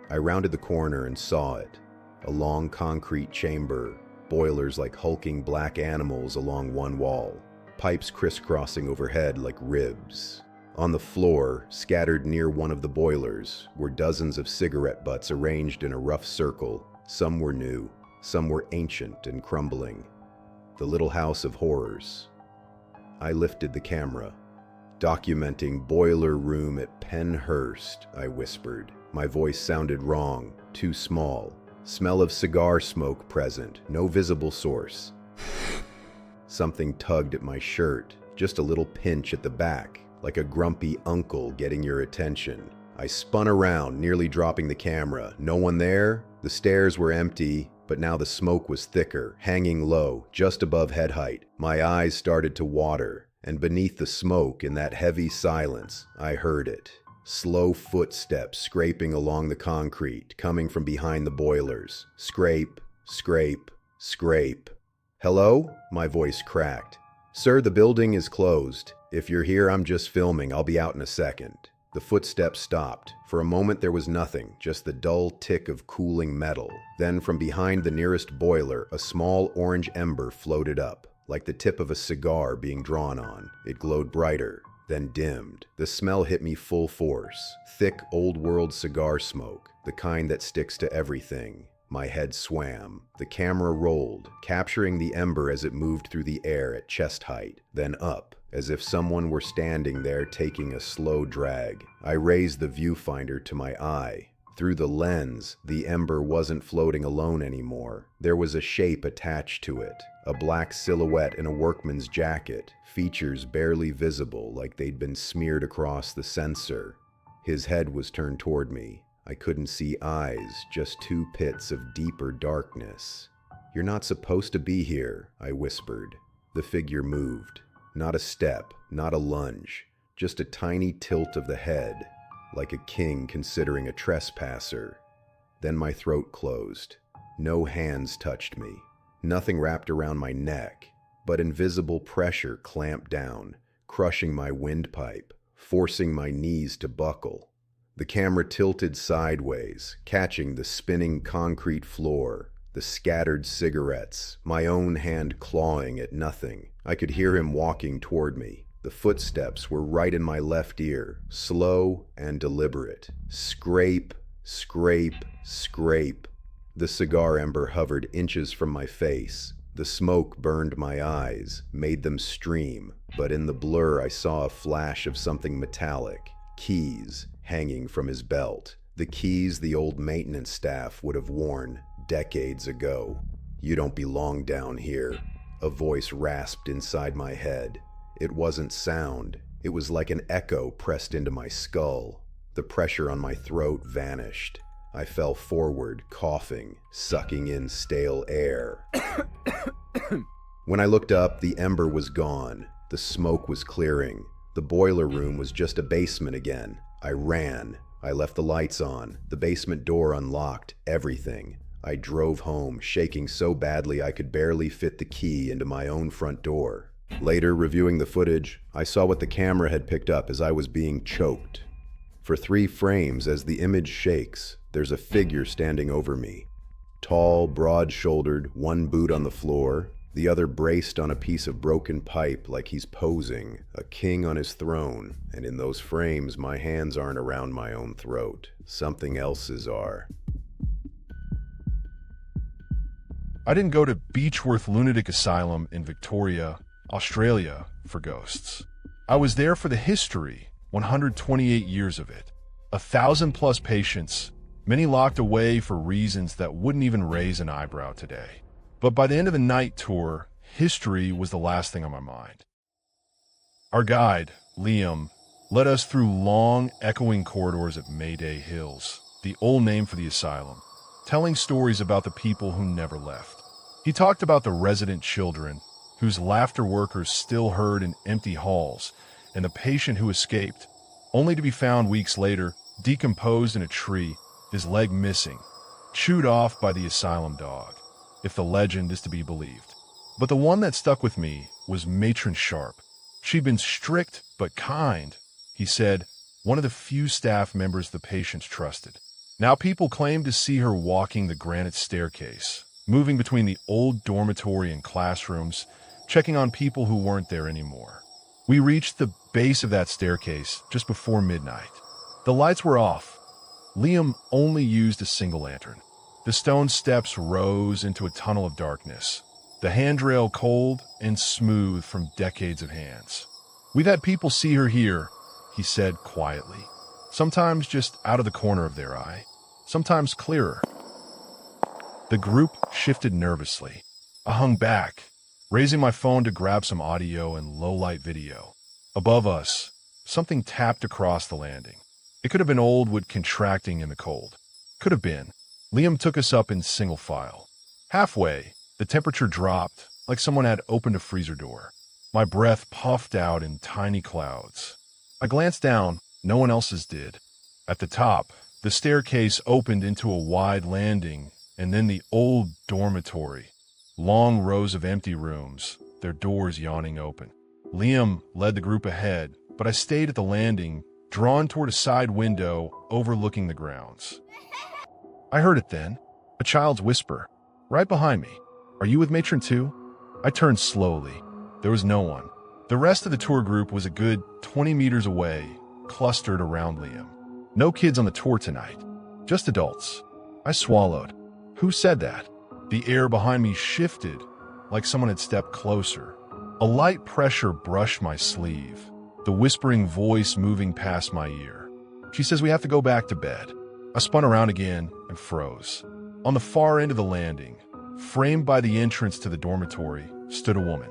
I rounded the corner and saw it. A long concrete chamber, boilers like hulking black animals along one wall, pipes crisscrossing overhead like ribs. On the floor, scattered near one of the boilers, were dozens of cigarette butts arranged in a rough circle. Some were new, some were ancient and crumbling. The little house of horrors. I lifted the camera. Documenting boiler room at Penhurst, I whispered. My voice sounded wrong, too small. Smell of cigar smoke present, no visible source. Something tugged at my shirt, just a little pinch at the back, like a grumpy uncle getting your attention. I spun around, nearly dropping the camera. No one there? The stairs were empty, but now the smoke was thicker, hanging low, just above head height. My eyes started to water, and beneath the smoke, in that heavy silence, I heard it. Slow footsteps scraping along the concrete, coming from behind the boilers. Scrape, scrape, scrape. Hello? My voice cracked. Sir, the building is closed. If you're here, I'm just filming. I'll be out in a second. The footsteps stopped. For a moment there was nothing, just the dull tick of cooling metal. Then from behind the nearest boiler, a small orange ember floated up, like the tip of a cigar being drawn on. It glowed brighter, then dimmed. The smell hit me full force. Thick, old-world cigar smoke, the kind that sticks to everything. My head swam. The camera rolled, capturing the ember as it moved through the air at chest height, then up, as if someone were standing there taking a slow drag. I raised the viewfinder to my eye. Through the lens, the ember wasn't floating alone anymore. There was a shape attached to it, a black silhouette in a workman's jacket, features barely visible like they'd been smeared across the sensor. His head was turned toward me. I couldn't see eyes, just two pits of deeper darkness. "You're not supposed to be here," I whispered. The figure moved. Not a step, not a lunge, just a tiny tilt of the head, like a king considering a trespasser. Then my throat closed. No hands touched me. Nothing wrapped around my neck, but invisible pressure clamped down, crushing my windpipe, forcing my knees to buckle. The camera tilted sideways, catching the spinning concrete floor, the scattered cigarettes, my own hand clawing at nothing. I could hear him walking toward me. The footsteps were right in my left ear, slow and deliberate. Scrape, scrape, scrape. The cigar ember hovered inches from my face. The smoke burned my eyes, made them stream, but in the blur I saw a flash of something metallic. Keys hanging from his belt. The keys the old maintenance staff would have worn decades ago. "You don't belong down here," a voice rasped inside my head. It wasn't sound. It was like an echo pressed into my skull. The pressure on my throat vanished. I fell forward, coughing, sucking in stale air. When I looked up, the ember was gone. The smoke was clearing. The boiler room was just a basement again. I ran. I left the lights on. The basement door unlocked. Everything. I drove home, shaking so badly I could barely fit the key into my own front door. Later, reviewing the footage, I saw what the camera had picked up as I was being choked. For 3 frames, as the image shakes, there's a figure standing over me. Tall, broad-shouldered, one boot on the floor, the other braced on a piece of broken pipe like he's posing, a king on his throne, and in those frames my hands aren't around my own throat. Something else's are. I didn't go to Beechworth Lunatic Asylum in Victoria, Australia, for ghosts. I was there for the history, 128 years of it. 1,000+ patients, many locked away for reasons that wouldn't even raise an eyebrow today. But by the end of the night tour, history was the last thing on my mind. Our guide, Liam, led us through long, echoing corridors at Mayday Hills, the old name for the asylum, telling stories about the people who never left. He talked about the resident children, whose laughter workers still heard in empty halls, and the patient who escaped, only to be found weeks later, decomposed in a tree, his leg missing, chewed off by the asylum dog, if the legend is to be believed. But the one that stuck with me was Matron Sharp. She'd been strict but kind, he said, one of the few staff members the patients trusted. Now people claim to see her walking the granite staircase, moving between the old dormitory and classrooms, checking on people who weren't there anymore. We reached the base of that staircase just before midnight. The lights were off. Liam only used a single lantern. The stone steps rose into a tunnel of darkness, the handrail cold and smooth from decades of hands. "We've had people see her here," he said quietly, sometimes just out of the corner of their eye, sometimes clearer. The group shifted nervously. I hung back, raising my phone to grab some audio and low-light video. Above us, something tapped across the landing. It could have been old wood contracting in the cold. Could have been. Liam took us up in single file. Halfway, the temperature dropped, like someone had opened a freezer door. My breath puffed out in tiny clouds. I glanced down. No one else's did. At the top, the staircase opened into a wide landing, and then the old dormitory. Long rows of empty rooms, their doors yawning open. Liam led the group ahead, but I stayed at the landing, drawn toward a side window overlooking the grounds. I heard it then, a child's whisper, right behind me. "Are you with Matron too?" I turned slowly. There was no one. The rest of the tour group was a good 20 meters away, clustered around Liam. No kids on the tour tonight, just adults. I swallowed. Who said that? The air behind me shifted, like someone had stepped closer. A light pressure brushed my sleeve, the whispering voice moving past my ear. "She says we have to go back to bed." I spun around again and froze. On the far end of the landing, framed by the entrance to the dormitory, stood a woman.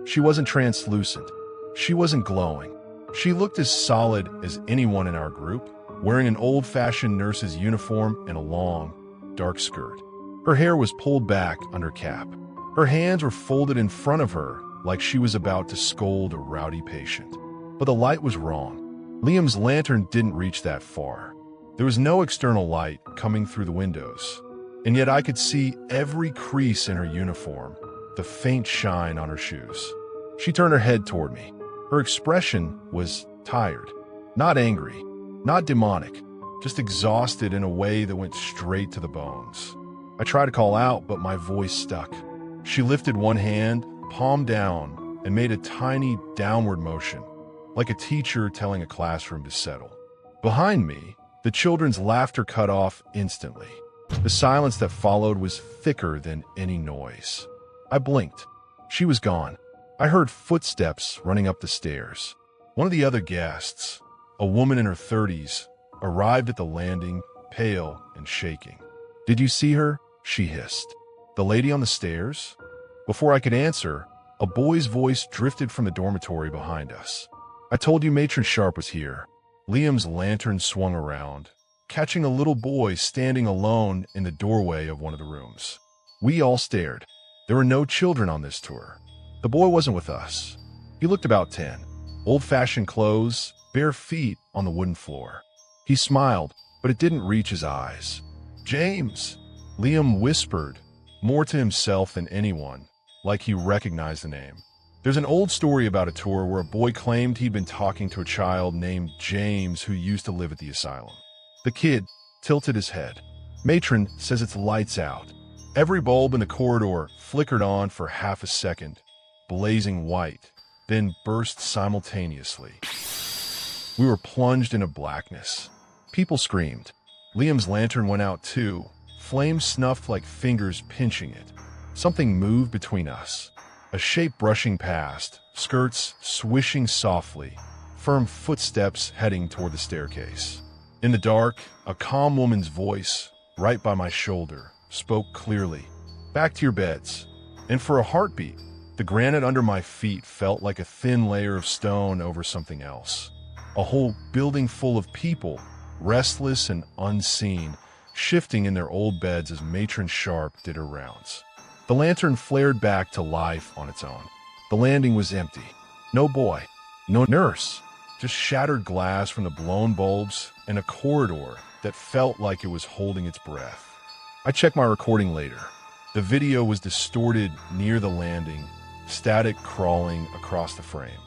She wasn't translucent. She wasn't glowing. She looked as solid as anyone in our group, wearing an old-fashioned nurse's uniform and a long, dark skirt. Her hair was pulled back under cap. Her hands were folded in front of her like she was about to scold a rowdy patient. But the light was wrong. Liam's lantern didn't reach that far. There was no external light coming through the windows, and yet I could see every crease in her uniform, the faint shine on her shoes. She turned her head toward me. Her expression was tired, not angry, not demonic, just exhausted in a way that went straight to the bones. I tried to call out, but my voice stuck. She lifted one hand, palm down, and made a tiny downward motion, like a teacher telling a classroom to settle. Behind me, the children's laughter cut off instantly. The silence that followed was thicker than any noise. I blinked. She was gone. I heard footsteps running up the stairs. One of the other guests, a woman in her 30s, arrived at the landing, pale and shaking. "Did you see her?" she hissed. The lady on the stairs? Before I could answer, a boy's voice drifted from the dormitory behind us. I told you Matron Sharp was here. Liam's lantern swung around, catching a little boy standing alone in the doorway of one of the rooms. We all stared. There were no children on this tour. The boy wasn't with us. He looked about 10. Old-fashioned clothes, bare feet on the wooden floor. He smiled, but it didn't reach his eyes. "James!" Liam whispered, more to himself than anyone, like he recognized the name. There's an old story about a tour where a boy claimed he'd been talking to a child named James who used to live at the asylum. The kid tilted his head. "Matron says it's lights out." Every bulb in the corridor flickered on for half a second, blazing white, then burst simultaneously. We were plunged into blackness. People screamed. Liam's lantern went out too, flames snuffed like fingers pinching it. Something moved between us. A shape brushing past, skirts swishing softly, firm footsteps heading toward the staircase. In the dark, a calm woman's voice, right by my shoulder, spoke clearly. "Back to your beds." And for a heartbeat, the granite under my feet felt like a thin layer of stone over something else. A whole building full of people, restless and unseen, shifting in their old beds as Matron Sharp did her rounds. The lantern flared back to life on its own. The landing was empty. No boy, no nurse, just shattered glass from the blown bulbs and a corridor that felt like it was holding its breath. I checked my recording later. The video was distorted near the landing, static crawling across the frame.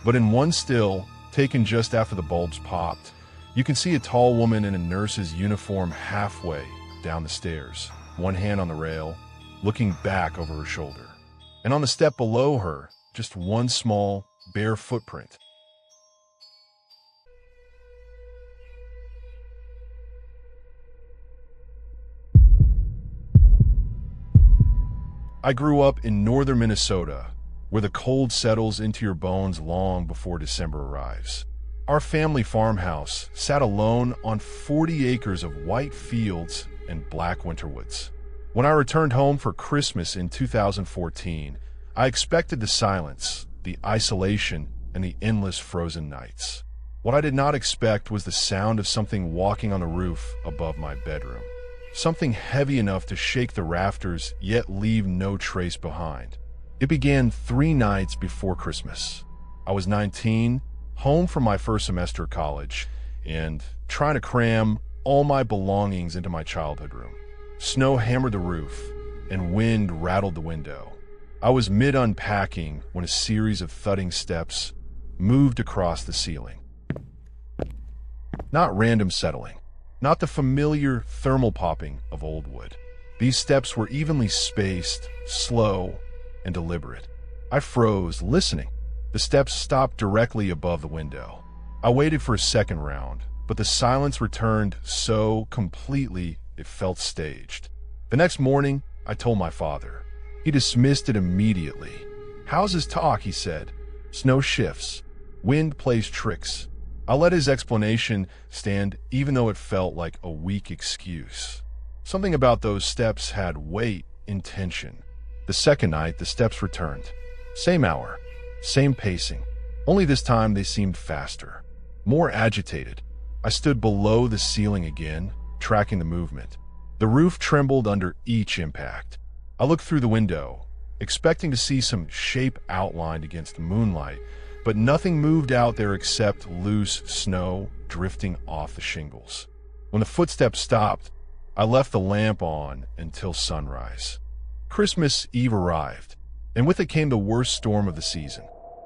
But in one still, taken just after the bulbs popped, you can see a tall woman in a nurse's uniform halfway down the stairs, one hand on the rail, looking back over her shoulder. And on the step below her, just one small, bare footprint. I grew up in northern Minnesota, where the cold settles into your bones long before December arrives. Our family farmhouse sat alone on 40 acres of white fields and black winterwoods. When I returned home for Christmas in 2014, I expected the silence, the isolation, and the endless frozen nights. What I did not expect was the sound of something walking on the roof above my bedroom. Something heavy enough to shake the rafters, yet leave no trace behind. It began 3 nights before Christmas. I was 19, home from my first semester of college, and trying to cram all my belongings into my childhood room. Snow hammered the roof, and wind rattled the window. I was mid-unpacking when a series of thudding steps moved across the ceiling. Not random settling. Not the familiar thermal popping of old wood. These steps were evenly spaced, slow, and deliberate. I froze, listening. The steps stopped directly above the window. I waited for a second round, but the silence returned so completely it felt staged. The next morning, I told my father. He dismissed it immediately. "Houses talk," he said. "Snow shifts. Wind plays tricks." I let his explanation stand even though it felt like a weak excuse. Something about those steps had weight, intention. The second night, the steps returned. Same hour, same pacing. Only this time they seemed faster, more agitated. I stood below the ceiling again, tracking the movement. The roof trembled under each impact. I looked through the window, expecting to see some shape outlined against the moonlight, but nothing moved out there except loose snow drifting off the shingles. When the footsteps stopped, I left the lamp on until sunrise. Christmas Eve arrived, and with it came the worst storm of the season.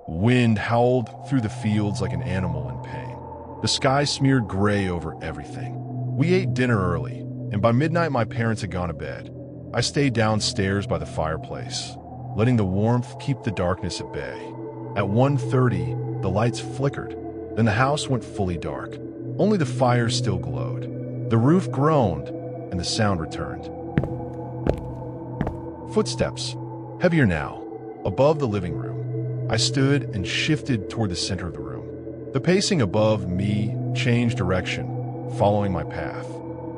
Wind howled through the fields like an animal in pain. The sky smeared gray over everything. We ate dinner early, and by midnight my parents had gone to bed. I stayed downstairs by the fireplace, letting the warmth keep the darkness at bay. At 1:30, the lights flickered. Then the house went fully dark. Only the fire still glowed. The roof groaned, and the sound returned. Footsteps, heavier now, above the living room. I stood and shifted toward the center of the room. The pacing above me changed direction, following my path.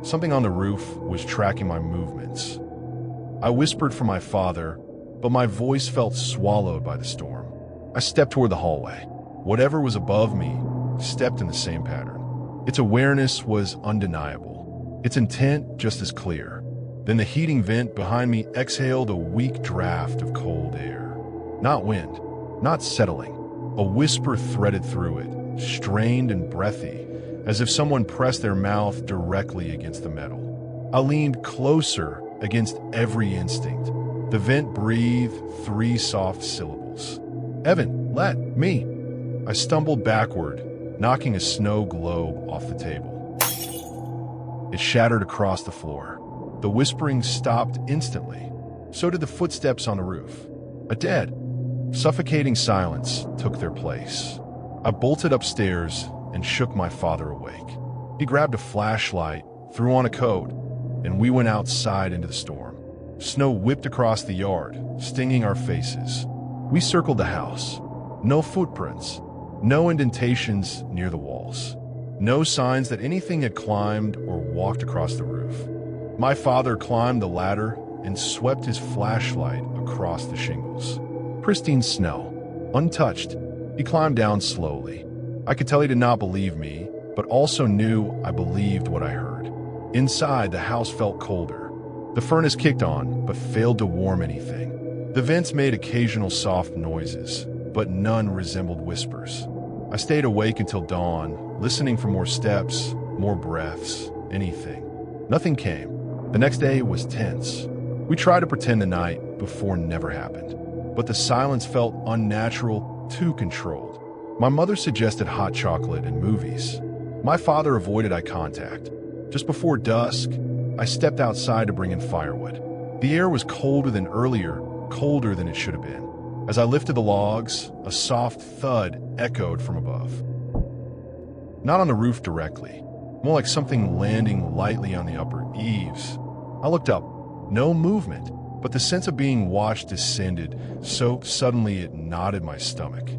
Something on the roof was tracking my movements. I whispered for my father, but my voice felt swallowed by the storm. I stepped toward the hallway. Whatever was above me stepped in the same pattern. Its awareness was undeniable, its intent just as clear. Then the heating vent behind me exhaled a weak draft of cold air. Not wind, not settling. A whisper threaded through it, strained and breathy, as if someone pressed their mouth directly against the metal. I leaned closer against every instinct. The vent breathed 3 soft syllables. "Evan, let me." I stumbled backward, knocking a snow globe off the table. It shattered across the floor. The whispering stopped instantly. So did the footsteps on the roof. A dead, suffocating silence took their place. I bolted upstairs and shook my father awake. He grabbed a flashlight, threw on a coat, and we went outside into the storm. Snow whipped across the yard, stinging our faces. We circled the house. No footprints, no indentations near the walls. No signs that anything had climbed or walked across the roof. My father climbed the ladder and swept his flashlight across the shingles. Pristine snow, untouched. He climbed down slowly. I could tell he did not believe me, but also knew I believed what I heard. Inside, the house felt colder. The furnace kicked on, but failed to warm anything. The vents made occasional soft noises, but none resembled whispers. I stayed awake until dawn, listening for more steps, more breaths, anything. Nothing came. The next day was tense. We tried to pretend the night before never happened, but the silence felt unnatural, too controlled. My mother suggested hot chocolate and movies. My father avoided eye contact. Just before dusk, I stepped outside to bring in firewood. The air was colder than earlier, colder than it should have been. As I lifted the logs, a soft thud echoed from above. Not on the roof directly, more like something landing lightly on the upper eaves. I looked up. No movement, but the sense of being watched descended so suddenly it knotted my stomach.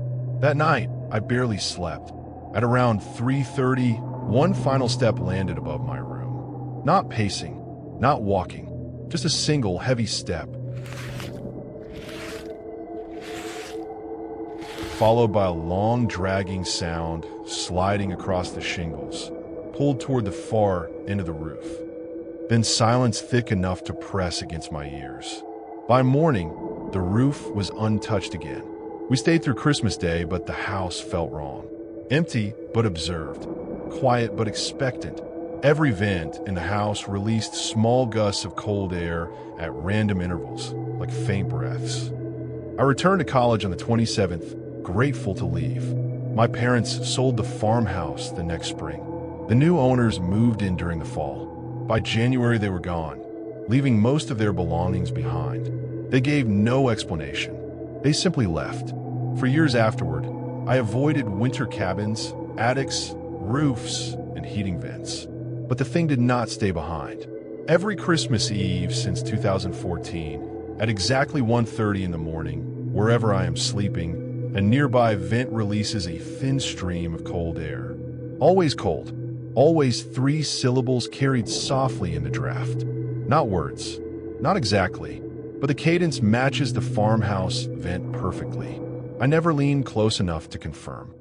That night, I barely slept. At around 3:30, one final step landed above my room. Not pacing, not walking, just a single heavy step, followed by a long dragging sound sliding across the shingles, pulled toward the far end of the roof. Then silence thick enough to press against my ears. By morning, the roof was untouched again. We stayed through Christmas Day, but the house felt wrong. Empty, but observed. Quiet, but expectant. Every vent in the house released small gusts of cold air at random intervals, like faint breaths. I returned to college on the 27th, grateful to leave. My parents sold the farmhouse the next spring. The new owners moved in during the fall. By January, they were gone, leaving most of their belongings behind. They gave no explanation. They simply left. For years afterward, I avoided winter cabins, attics, roofs, and heating vents. But the thing did not stay behind. Every Christmas Eve since 2014, at exactly 1:30 in the morning, wherever I am sleeping, a nearby vent releases a thin stream of cold air. Always cold. Always 3 syllables carried softly in the draft. Not words. Not exactly. But the cadence matches the farmhouse vent perfectly. I never leaned close enough to confirm.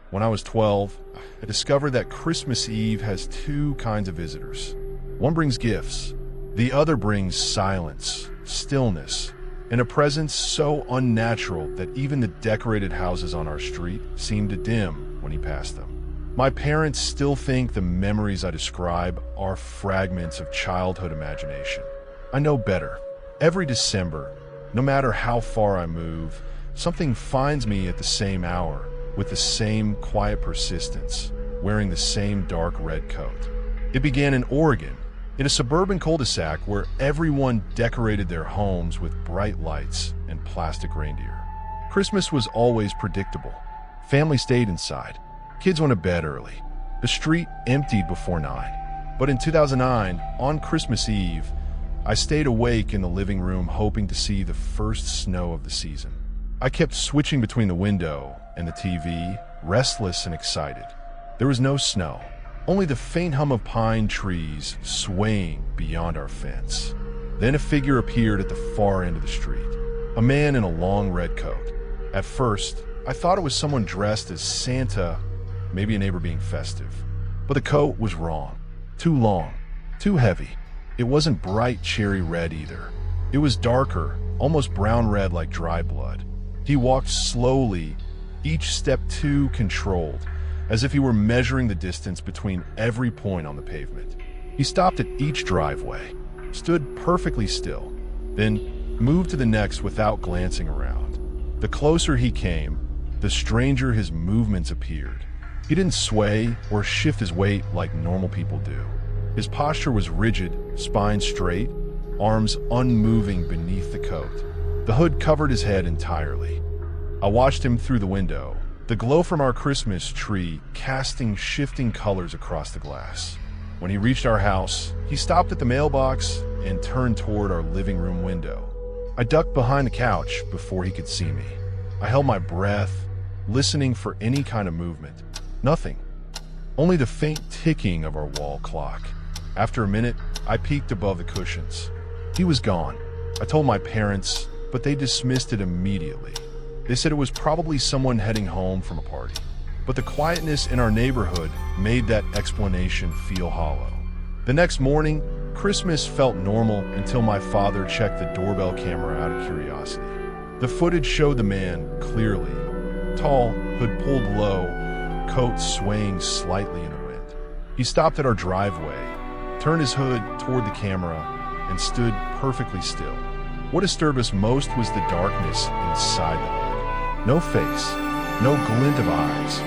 When I was 12, I discovered that Christmas Eve has 2 kinds of visitors. One brings gifts. The other brings silence, stillness, and a presence so unnatural that even the decorated houses on our street seemed to dim when he passed them. My parents still think the memories I describe are fragments of childhood imagination. I know better. Every December, no matter how far I move, something finds me at the same hour, with the same quiet persistence, wearing the same dark red coat. It began in Oregon, in a suburban cul-de-sac where everyone decorated their homes with bright lights and plastic reindeer. Christmas was always predictable. Families stayed inside. Kids went to bed early. The street emptied before 9. But in 2009, on Christmas Eve, I stayed awake in the living room hoping to see the first snow of the season. I kept switching between the window and the TV, restless and excited. There was no snow, only the faint hum of pine trees swaying beyond our fence. Then a figure appeared at the far end of the street, a man in a long red coat. At first, I thought it was someone dressed as Santa, maybe a neighbor being festive. But the coat was wrong. Too long, too heavy. It wasn't bright cherry red either. It was darker, almost brown red like dry blood. He walked slowly, each step too controlled, as if he were measuring the distance between every point on the pavement. He stopped at each driveway, stood perfectly still, then moved to the next without glancing around. The closer he came, the stranger his movements appeared. He didn't sway or shift his weight like normal people do. His posture was rigid, spine straight, arms unmoving beneath the coat. The hood covered his head entirely. I watched him through the window, the glow from our Christmas tree casting shifting colors across the glass. When he reached our house, he stopped at the mailbox and turned toward our living room window. I ducked behind the couch before he could see me. I held my breath, listening for any kind of movement. Nothing. Only the faint ticking of our wall clock. After a minute, I peeked above the cushions. He was gone. I told my parents, but they dismissed it immediately. They said it was probably someone heading home from a party. But the quietness in our neighborhood made that explanation feel hollow. The next morning, Christmas felt normal until my father checked the doorbell camera out of curiosity. The footage showed the man clearly. Tall, hood pulled low, coat swaying slightly in the wind. He stopped at our driveway, turned his hood toward the camera, and stood perfectly still. What disturbed us most was the darkness inside the hood. No face, no glint of eyes,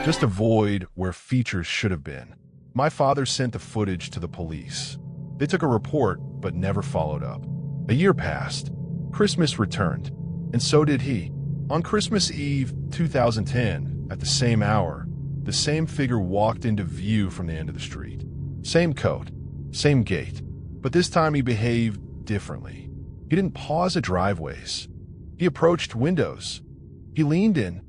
just a void where features should have been. My father sent the footage to the police. They took a report, but never followed up. A year passed. Christmas returned, and so did he. On Christmas Eve 2010, at the same hour, the same figure walked into view from the end of the street. Same coat, same gait, but this time he behaved differently. He didn't pause at driveways. He approached windows. He leaned in.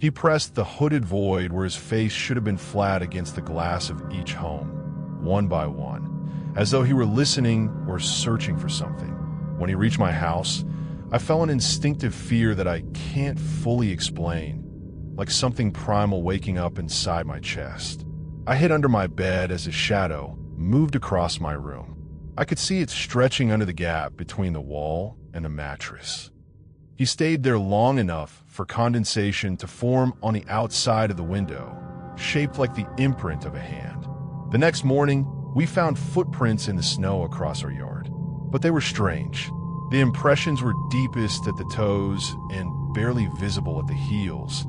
He pressed the hooded void where his face should have been flat against the glass of each home, one by one, as though he were listening or searching for something. When he reached my house, I felt an instinctive fear that I can't fully explain, like something primal waking up inside my chest. I hid under my bed as a shadow moved across my room. I could see it stretching under the gap between the wall and the mattress. He stayed there long enough for condensation to form on the outside of the window, shaped like the imprint of a hand. The next morning, we found footprints in the snow across our yard, but they were strange. The impressions were deepest at the toes and barely visible at the heels,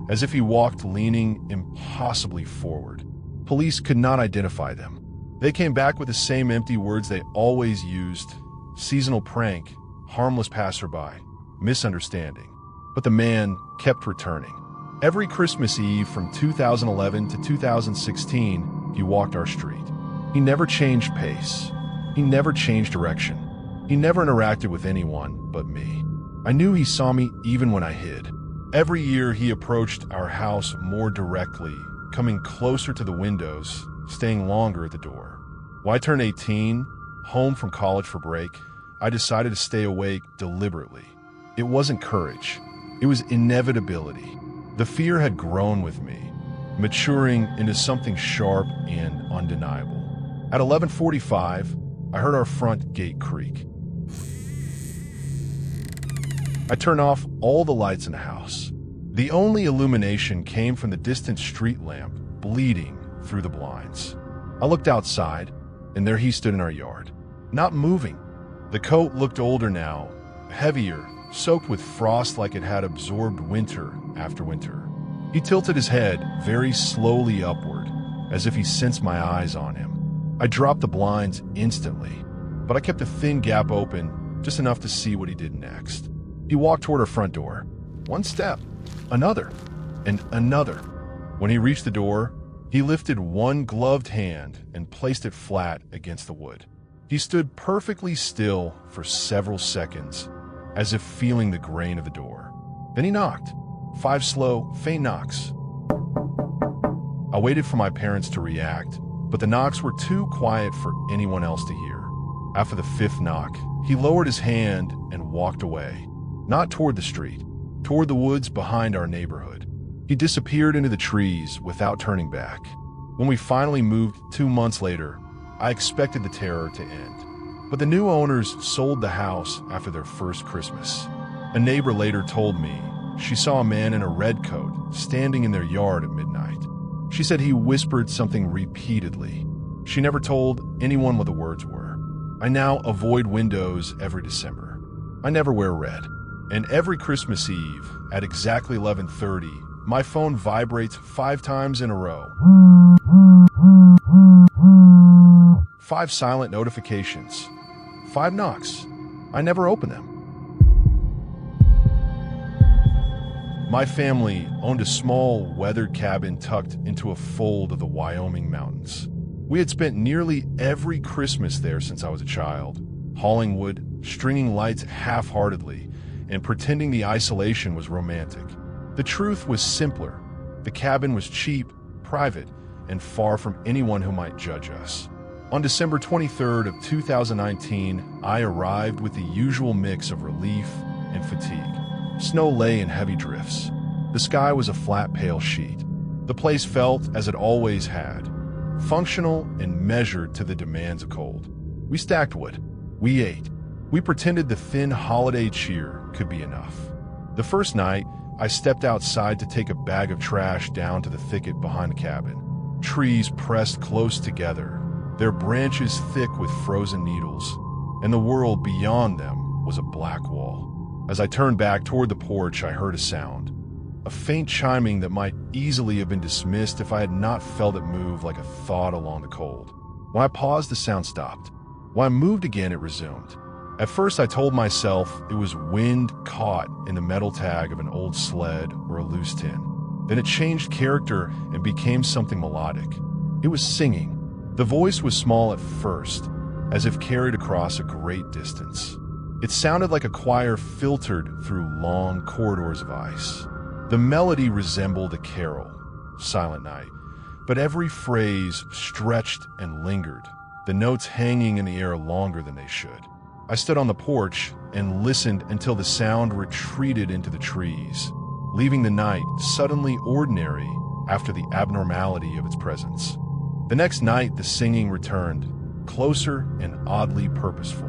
as if he walked leaning impossibly forward. Police could not identify them. They came back with the same empty words they always used: seasonal prank, harmless passerby, misunderstanding. But the man kept returning. Every Christmas Eve from 2011 to 2016, he walked our street. He never changed pace. He never changed direction. He never interacted with anyone but me. I knew he saw me even when I hid. Every year he approached our house more directly, coming closer to the windows, staying longer at the door. When I turned 18, home from college for break, I decided to stay awake deliberately. It wasn't courage. It was inevitability. The fear had grown with me, maturing into something sharp and undeniable. At 11:45, I heard our front gate creak. I turned off all the lights in the house. The only illumination came from the distant street lamp bleeding through the blinds. I looked outside, and there he stood in our yard, not moving. The coat looked older now, heavier, soaked with frost like it had absorbed winter after winter. He tilted his head very slowly upward, as if he sensed my eyes on him. I dropped the blinds instantly, but I kept a thin gap open, just enough to see what he did next. He walked toward our front door. One step, another, and another. When he reached the door, he lifted one gloved hand and placed it flat against the wood. He stood perfectly still for several seconds, as if feeling the grain of the door. Then he knocked. 5 slow, faint knocks. I waited for my parents to react, but the knocks were too quiet for anyone else to hear. After the fifth knock, he lowered his hand and walked away, not toward the street, toward the woods behind our neighborhood. He disappeared into the trees without turning back. When we finally moved 2 months later, I expected the terror to end. But the new owners sold the house after their first Christmas. A neighbor later told me she saw a man in a red coat standing in their yard at midnight. She said he whispered something repeatedly. She never told anyone what the words were. I now avoid windows every December. I never wear red. And every Christmas Eve at exactly 11:30, my phone vibrates 5 times in a row. 5 silent notifications. 5 knocks. I never open them. My family owned a small, weathered cabin tucked into a fold of the Wyoming mountains. We had spent nearly every Christmas there since I was a child, hauling wood, stringing lights half-heartedly, and pretending the isolation was romantic. The truth was simpler. The cabin was cheap, private, and far from anyone who might judge us. On December 23rd of 2019, I arrived with the usual mix of relief and fatigue. Snow lay in heavy drifts. The sky was a flat, pale sheet. The place felt as it always had, functional and measured to the demands of cold. We stacked wood. We ate. We pretended the thin holiday cheer could be enough. The first night, I stepped outside to take a bag of trash down to the thicket behind the cabin. Trees pressed close together, their branches thick with frozen needles, and the world beyond them was a black wall. As I turned back toward the porch, I heard a sound, a faint chiming that might easily have been dismissed if I had not felt it move like a thought along the cold. When I paused, the sound stopped. When I moved again, it resumed. At first, I told myself it was wind caught in the metal tag of an old sled or a loose tin. Then it changed character and became something melodic. It was singing. The voice was small at first, as if carried across a great distance. It sounded like a choir filtered through long corridors of ice. The melody resembled a carol, Silent Night, but every phrase stretched and lingered, the notes hanging in the air longer than they should. I stood on the porch and listened until the sound retreated into the trees, leaving the night suddenly ordinary after the abnormality of its presence. The next night, the singing returned, closer and oddly purposeful.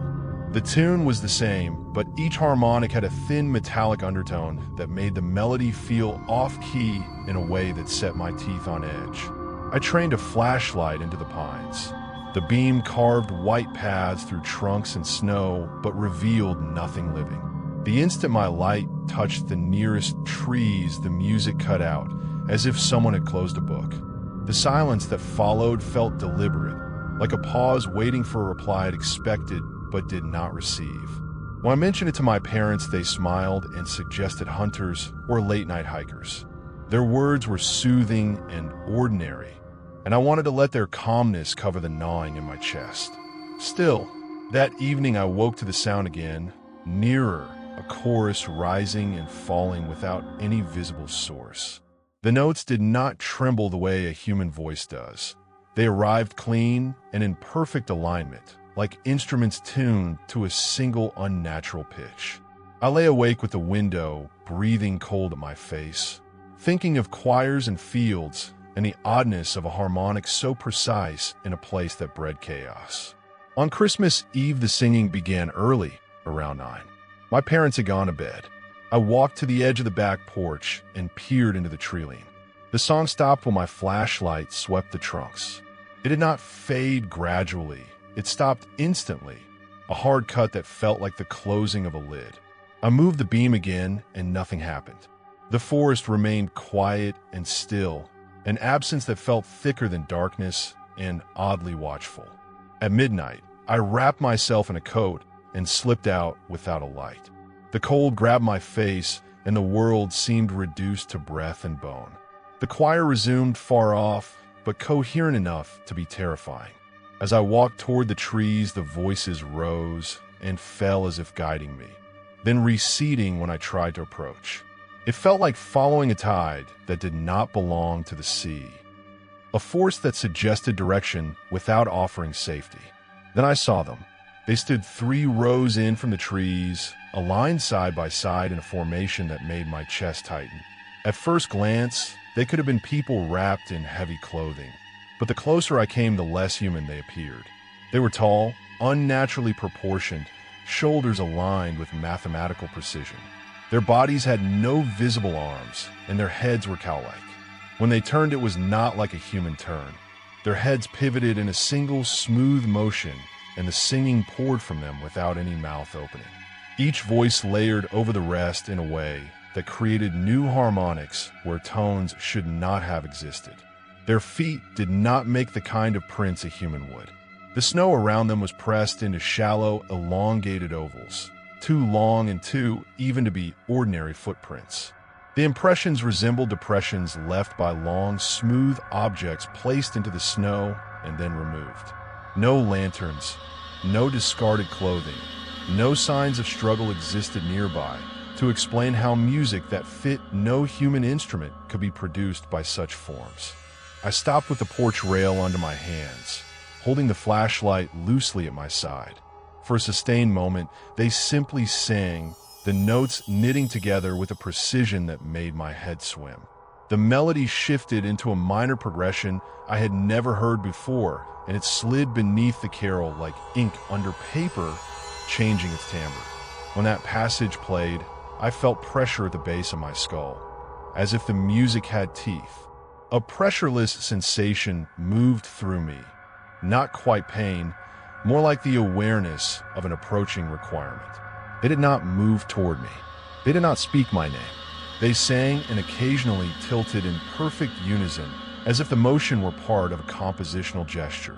The tune was the same, but each harmonic had a thin metallic undertone that made the melody feel off-key in a way that set my teeth on edge. I trained a flashlight into the pines. The beam carved white paths through trunks and snow, but revealed nothing living. The instant my light touched the nearest trees, the music cut out, as if someone had closed a book. The silence that followed felt deliberate, like a pause waiting for a reply I'd expected but did not receive. When I mentioned it to my parents, they smiled and suggested hunters or late-night hikers. Their words were soothing and ordinary, and I wanted to let their calmness cover the gnawing in my chest. Still, that evening I woke to the sound again, nearer, a chorus rising and falling without any visible source. The notes did not tremble the way a human voice does. They arrived clean and in perfect alignment, like instruments tuned to a single unnatural pitch. I lay awake with the window, breathing cold at my face, thinking of choirs and fields and the oddness of a harmonic so precise in a place that bred chaos. On Christmas Eve, the singing began early, around 9. My parents had gone to bed. I walked to the edge of the back porch and peered into the tree-line. The song stopped when my flashlight swept the trunks. It did not fade gradually. It stopped instantly, a hard cut that felt like the closing of a lid. I moved the beam again, and nothing happened. The forest remained quiet and still, an absence that felt thicker than darkness and oddly watchful. At midnight, I wrapped myself in a coat and slipped out without a light. The cold grabbed my face, and the world seemed reduced to breath and bone. The choir resumed far off, but coherent enough to be terrifying. As I walked toward the trees, the voices rose and fell as if guiding me, then receding when I tried to approach. It felt like following a tide that did not belong to the sea. a force that suggested direction without offering safety. Then I saw them. They stood 3 rows in from the trees, aligned side by side in a formation that made my chest tighten. At first glance, they could have been people wrapped in heavy clothing, but the closer I came, the less human they appeared. They were tall, unnaturally proportioned, shoulders aligned with mathematical precision. Their bodies had no visible arms, and their heads were cow-like. When they turned, it was not like a human turn. Their heads pivoted in a single smooth motion, and the singing poured from them without any mouth opening. Each voice layered over the rest in a way that created new harmonics where tones should not have existed. Their feet did not make the kind of prints a human would. The snow around them was pressed into shallow, elongated ovals, too long and too even to be ordinary footprints. The impressions resembled depressions left by long, smooth objects placed into the snow and then removed. No lanterns, no discarded clothing, no signs of struggle existed nearby to explain how music that fit no human instrument could be produced by such forms. I stopped with the porch rail under my hands, holding the flashlight loosely at my side. For a sustained moment, they simply sang, the notes knitting together with a precision that made my head swim. The melody shifted into a minor progression I had never heard before, and it slid beneath the carol like ink under paper, changing its timbre. When that passage played, I felt pressure at the base of my skull, as if the music had teeth. A pressureless sensation moved through me, not quite pain, more like the awareness of an approaching requirement. They did not move toward me. They did not speak my name. They sang and occasionally tilted in perfect unison, as if the motion were part of a compositional gesture.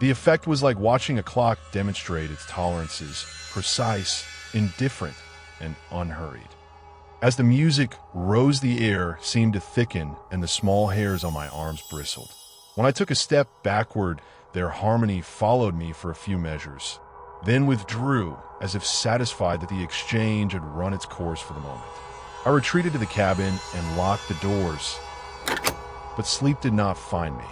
The effect was like watching a clock demonstrate its tolerances, precise, indifferent, and unhurried. As the music rose, the air seemed to thicken and the small hairs on my arms bristled. When I took a step backward, their harmony followed me for a few measures, then withdrew as if satisfied that the exchange had run its course for the moment. I retreated to the cabin and locked the doors, but sleep did not find me.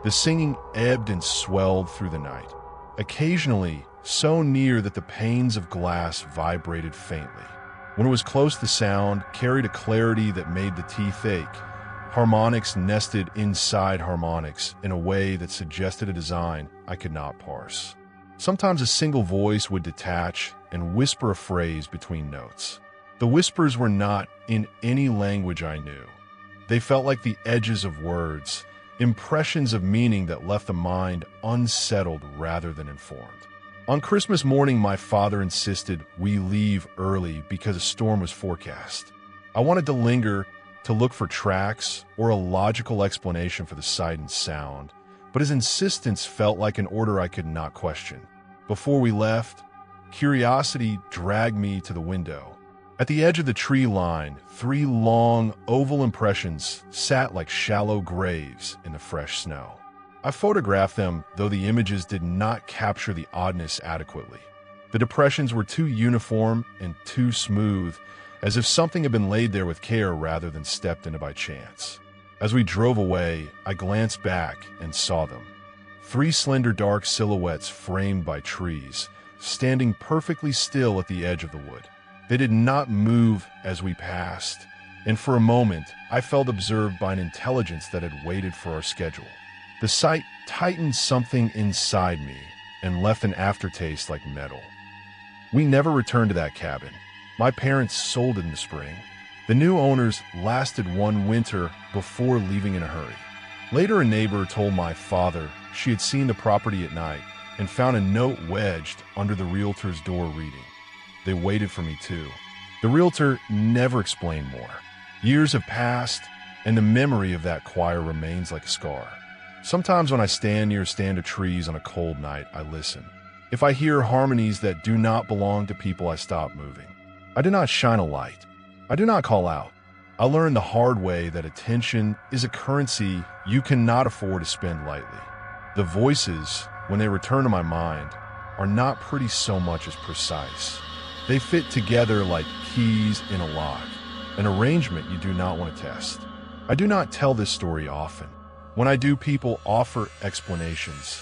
The singing ebbed and swelled through the night, occasionally so near that the panes of glass vibrated faintly. When it was close, the sound carried a clarity that made the teeth ache. Harmonics nested inside harmonics in a way that suggested a design I could not parse. Sometimes a single voice would detach and whisper a phrase between notes. The whispers were not in any language I knew. They felt like the edges of words, impressions of meaning that left the mind unsettled rather than informed. On Christmas morning, my father insisted we leave early because a storm was forecast. I wanted to linger to look for tracks or a logical explanation for the sight and sound, but his insistence felt like an order I could not question. Before we left, curiosity dragged me to the window. At the edge of the tree line, 3 long, oval impressions sat like shallow graves in the fresh snow. I photographed them, though the images did not capture the oddness adequately. The depressions were too uniform and too smooth, as if something had been laid there with care rather than stepped into by chance. As we drove away, I glanced back and saw them. 3 slender dark silhouettes framed by trees, standing perfectly still at the edge of the wood. They did not move as we passed, and for a moment I felt observed by an intelligence that had waited for our schedule. The sight tightened something inside me and left an aftertaste like metal. We never returned to that cabin. My parents sold it in the spring. The new owners lasted 1 winter before leaving in a hurry. Later, a neighbor told my father she had seen the property at night and found a note wedged under the realtor's door reading, "They waited for me too." The realtor never explained more. Years have passed, and the memory of that choir remains like a scar. Sometimes when I stand near a stand of trees on a cold night, I listen. If I hear harmonies that do not belong to people, I stop moving. I do not shine a light. I do not call out. I learned the hard way that attention is a currency you cannot afford to spend lightly. The voices, when they return to my mind, are not pretty so much as precise. They fit together like keys in a lock, an arrangement you do not want to test. I do not tell this story often. When I do, people offer explanations.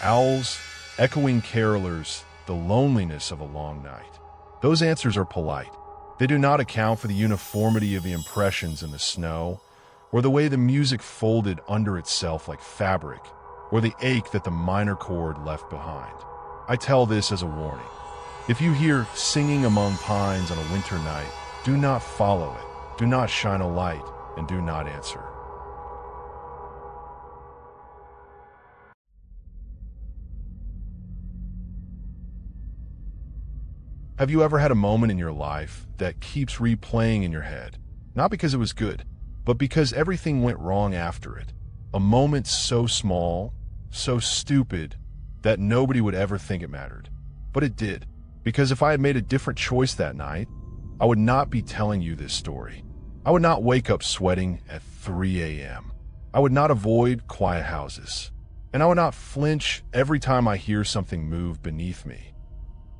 Owls, echoing carolers, the loneliness of a long night. Those answers are polite. They do not account for the uniformity of the impressions in the snow, or the way the music folded under itself like fabric, or the ache that the minor chord left behind. I tell this as a warning. If you hear singing among pines on a winter night, do not follow it, do not shine a light, and do not answer. Have you ever had a moment in your life that keeps replaying in your head? Not because it was good, but because everything went wrong after it. A moment so small, so stupid, that nobody would ever think it mattered. But it did, because if I had made a different choice that night, I would not be telling you this story. I would not wake up sweating at 3 a.m. I would not avoid quiet houses. And I would not flinch every time I hear something move beneath me.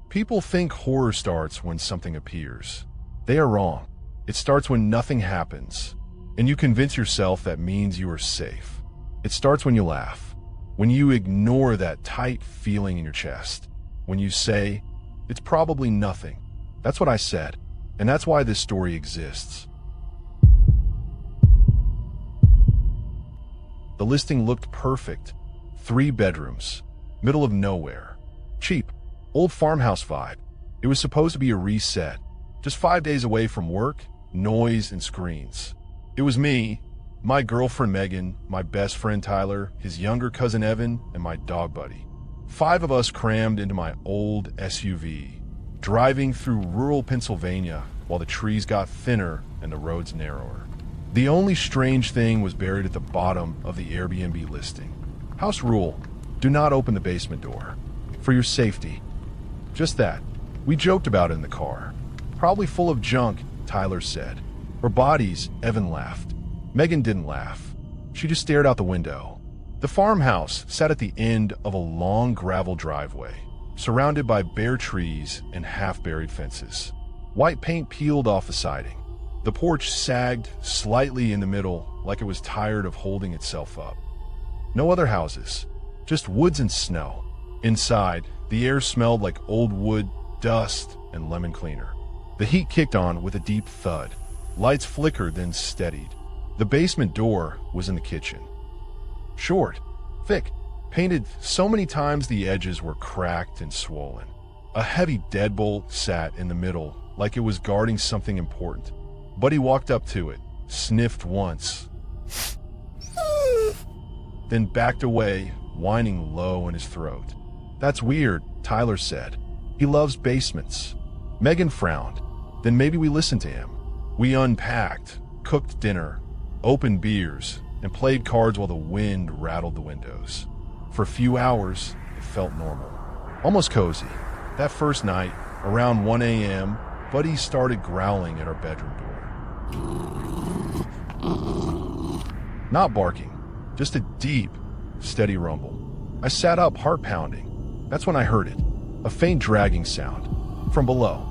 People think horror starts when something appears. They are wrong. It starts when nothing happens, and you convince yourself that means you are safe. It starts when you laugh, when you ignore that tight feeling in your chest, when you say, "It's probably nothing." That's what I said, and that's why this story exists. The listing looked perfect. 3 bedrooms, middle of nowhere, cheap. Old farmhouse vibe. It was supposed to be a reset, just 5 days away from work, noise, and screens. It was me, my girlfriend Megan, my best friend Tyler, his younger cousin Evan, and my dog buddy. 5 of us crammed into my old SUV, driving through rural Pennsylvania while the trees got thinner and the roads narrower. The only strange thing was buried at the bottom of the Airbnb listing. House rule: do not open the basement door. For your safety. Just that. We joked about it in the car. Probably full of junk, Tyler said. Or bodies, Evan laughed. Megan didn't laugh. She just stared out the window. The farmhouse sat at the end of a long gravel driveway, surrounded by bare trees and half-buried fences. White paint peeled off the siding. The porch sagged slightly in the middle like it was tired of holding itself up. No other houses, just woods and snow. Inside, the air smelled like old wood, dust, and lemon cleaner. The heat kicked on with a deep thud. Lights flickered, then steadied. The basement door was in the kitchen. Short, thick, painted so many times the edges were cracked and swollen. A heavy deadbolt sat in the middle like it was guarding something important. Buddy walked up to it, sniffed once, then backed away, whining low in his throat. That's weird, Tyler said. He loves basements. Megan frowned. Then maybe we listened to him. We unpacked, cooked dinner, opened beers, and played cards while the wind rattled the windows. For a few hours, it felt normal. Almost cozy. That first night, around 1 a.m., Buddy started growling at our bedroom door. Not barking, just a deep, steady rumble. I sat up, heart pounding. That's when I heard it, a faint dragging sound, from below.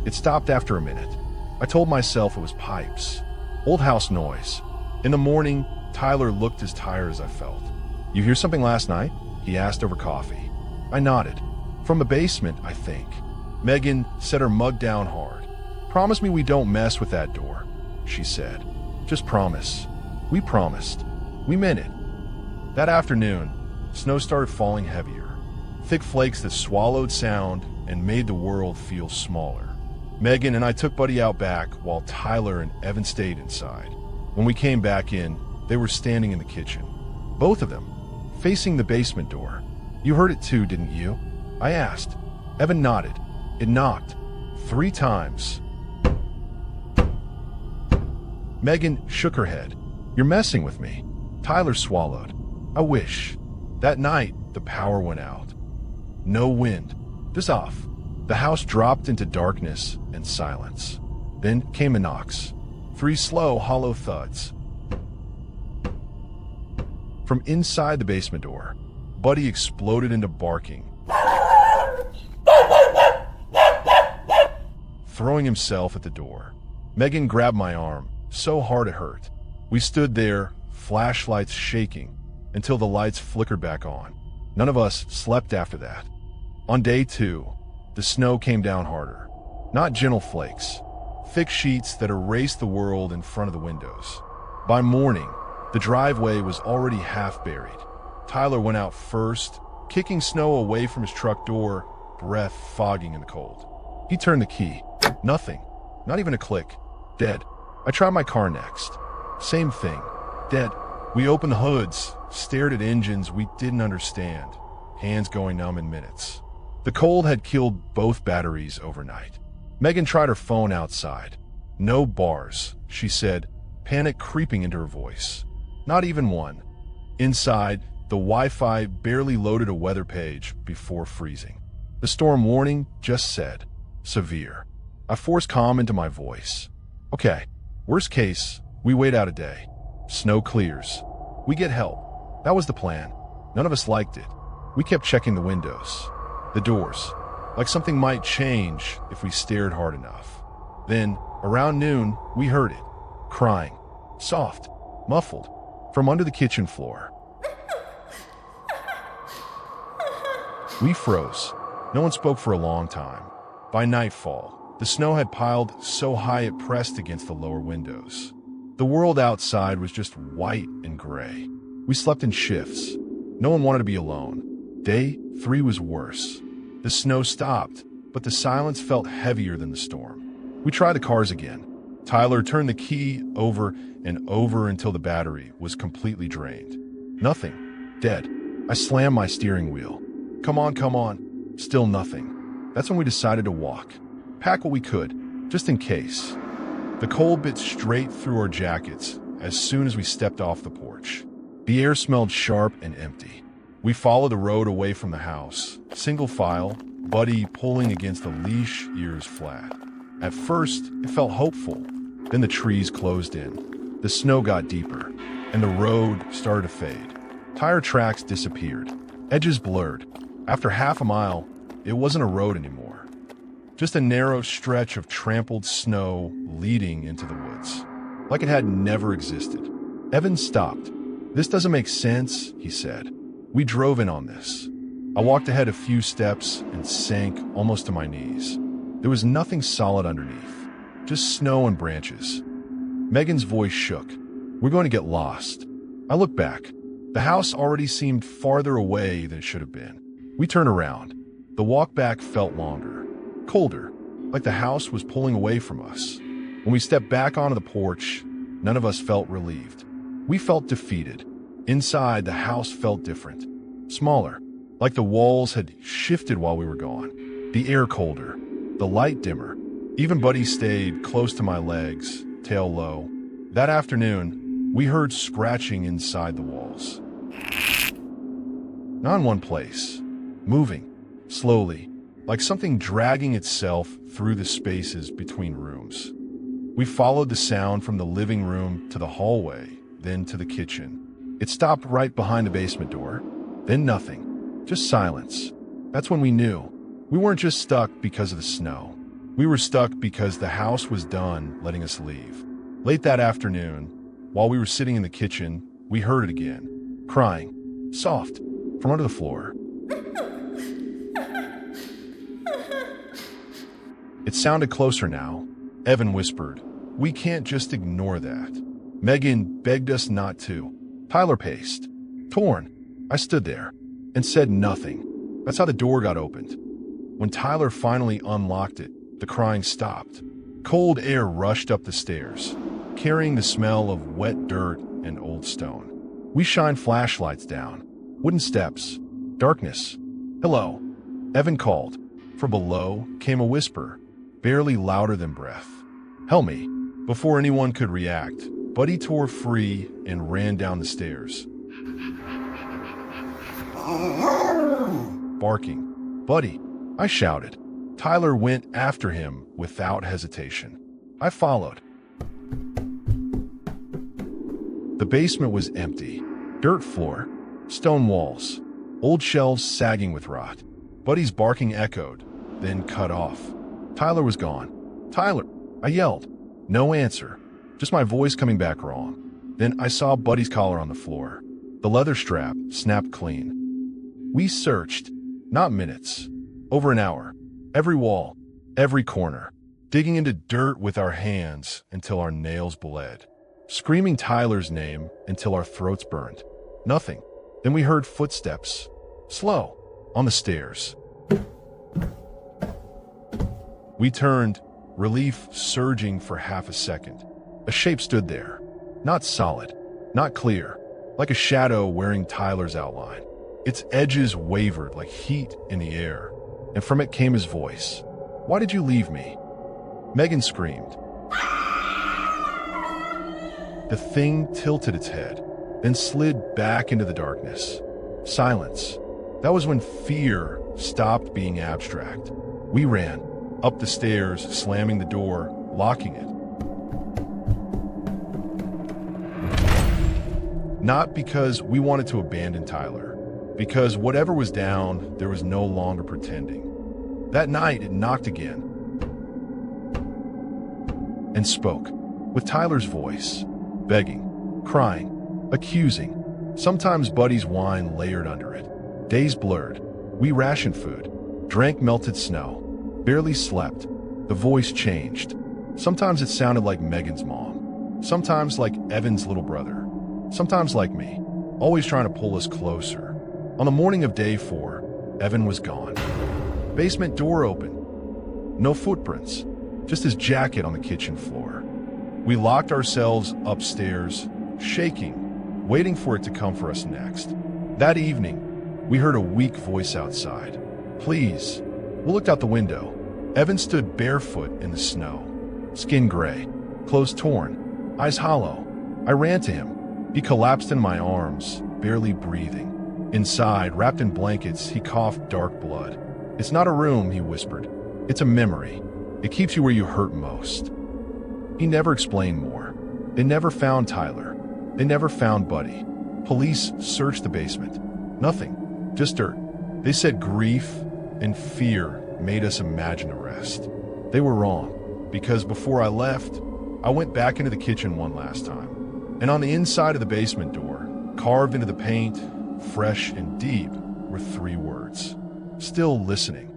It stopped after a minute. I told myself it was pipes, old house noise. In the morning, Tyler looked as tired as I felt. You hear something last night? He asked over coffee. I nodded. From the basement, I think. Megan set her mug down hard. Promise me we don't mess with that door, she said. Just promise. We promised. We meant it. That afternoon, snow started falling heavier. Thick flakes that swallowed sound and made the world feel smaller. Megan and I took Buddy out back while Tyler and Evan stayed inside. When we came back in, they were standing in the kitchen. Both of them, facing the basement door. You heard it too, didn't you? I asked. Evan nodded. It knocked 3 times. Megan shook her head. You're messing with me. Tyler swallowed. I wish. That night, the power went out. No wind. Just off. The house dropped into darkness and silence. Then came a knocks. 3 slow, hollow thuds. From inside the basement door, Buddy exploded into barking, throwing himself at the door. Megan grabbed my arm, so hard it hurt. We stood there, flashlights shaking, until the lights flickered back on. None of us slept after that. On day 2, the snow came down harder. Not gentle flakes, thick sheets that erased the world in front of the windows. By morning, the driveway was already half buried. Tyler went out first, kicking snow away from his truck door, breath fogging in the cold. He turned the key. Nothing. Not even a click. Dead. I tried my car next. Same thing. Dead. We opened the hoods, stared at engines we didn't understand, hands going numb in minutes. The cold had killed both batteries overnight. Megan tried her phone outside. No bars, she said, panic creeping into her voice. Not even one. Inside, the Wi-Fi barely loaded a weather page before freezing. The storm warning just said, severe. I forced calm into my voice. Okay, worst case, we wait out a day. Snow clears. We get help. That was the plan. None of us liked it. We kept checking the windows, the doors, like something might change if we stared hard enough. Then, around noon, we heard it. Crying. Soft. Muffled. From under the kitchen floor. We froze. No one spoke for a long time. By nightfall, the snow had piled so high it pressed against the lower windows. The world outside was just white and gray. We slept in shifts. No one wanted to be alone. Day 3 was worse. The snow stopped, but the silence felt heavier than the storm. We tried the cars again. Tyler turned the key over and over until the battery was completely drained. Nothing. Dead. I slammed my steering wheel. Come on, come on. Still nothing. That's when we decided to walk. Pack what we could, just in case. The cold bit straight through our jackets as soon as we stepped off the porch. The air smelled sharp and empty. We followed the road away from the house, single file, Buddy pulling against the leash, ears flat. At first, it felt hopeful. Then the trees closed in. The snow got deeper, and the road started to fade. Tire tracks disappeared, edges blurred. After half a mile, it wasn't a road anymore. Just a narrow stretch of trampled snow leading into the woods, like it had never existed. Evan stopped. This doesn't make sense, he said. We drove in on this. I walked ahead a few steps and sank almost to my knees. There was nothing solid underneath, just snow and branches. Megan's voice shook. We're going to get lost. I looked back. The house already seemed farther away than it should have been. We turned around. The walk back felt longer, colder, like the house was pulling away from us. When we stepped back onto the porch, none of us felt relieved. We felt defeated. Inside, the house felt different, smaller, like the walls had shifted while we were gone. The air colder, the light dimmer. Even Buddy stayed close to my legs, tail low. That afternoon, we heard scratching inside the walls. Not in one place, moving, slowly, like something dragging itself through the spaces between rooms. We followed the sound from the living room to the hallway, then to the kitchen. It stopped right behind the basement door, then nothing, just silence. That's when we knew. We weren't just stuck because of the snow. We were stuck because the house was done letting us leave. Late that afternoon, while we were sitting in the kitchen, we heard it again, crying, soft, from under the floor. It sounded closer now. Evan whispered, "We can't just ignore that." Megan begged us not to. Tyler paced. Torn. I stood there and said nothing. That's how the door got opened. When Tyler finally unlocked it, the crying stopped. Cold air rushed up the stairs, carrying the smell of wet dirt and old stone. We shined flashlights down. Wooden steps. Darkness. "Hello," Evan called. From below came a whisper, barely louder than breath. "Help me." Before anyone could react, Buddy tore free and ran down the stairs. Barking. "Buddy," I shouted. Tyler went after him without hesitation. I followed. The basement was empty. Dirt floor, stone walls, old shelves sagging with rot. Buddy's barking echoed, then cut off. Tyler was gone. "Tyler!" I yelled. No answer, just my voice coming back wrong. Then I saw Buddy's collar on the floor. The leather strap snapped clean. We searched, not minutes, over an hour. Every wall, every corner, digging into dirt with our hands until our nails bled. Screaming Tyler's name until our throats burned. Nothing. Then we heard footsteps, slow, on the stairs. We turned, relief surging for half a second. A shape stood there. Not solid, not clear, like a shadow wearing Tyler's outline. Its edges wavered like heat in the air, and from it came his voice. "Why did you leave me?" Megan screamed. The thing tilted its head, then slid back into the darkness. Silence. That was when fear stopped being abstract. We ran, up the stairs, slamming the door, locking it. Not because we wanted to abandon Tyler, because whatever was down, there was no longer pretending. That night, it knocked again and spoke, with Tyler's voice, begging, crying, accusing. Sometimes Buddy's whine layered under it. Days blurred. We rationed food, drank melted snow, barely slept. The voice changed. Sometimes it sounded like Megan's mom, sometimes like Evan's little brother, sometimes like me, always trying to pull us closer. On the morning of day 4, Evan was gone. Basement door open. No footprints, just his jacket on the kitchen floor. We locked ourselves upstairs, shaking, waiting for it to come for us next. That evening, we heard a weak voice outside. "Please." We looked out the window. Evan stood barefoot in the snow, skin gray, clothes torn, eyes hollow. I ran to him. He collapsed in my arms, barely breathing. Inside, wrapped in blankets, he coughed dark blood. "It's not a room," he whispered. "It's a memory. It keeps you where you hurt most." He never explained more. They never found Tyler. They never found Buddy. Police searched the basement. Nothing. Just dirt. They said grief and fear made us imagine the rest. They were wrong, because before I left, I went back into the kitchen one last time. And on the inside of the basement door, carved into the paint, fresh and deep, were 3 words. "Still listening."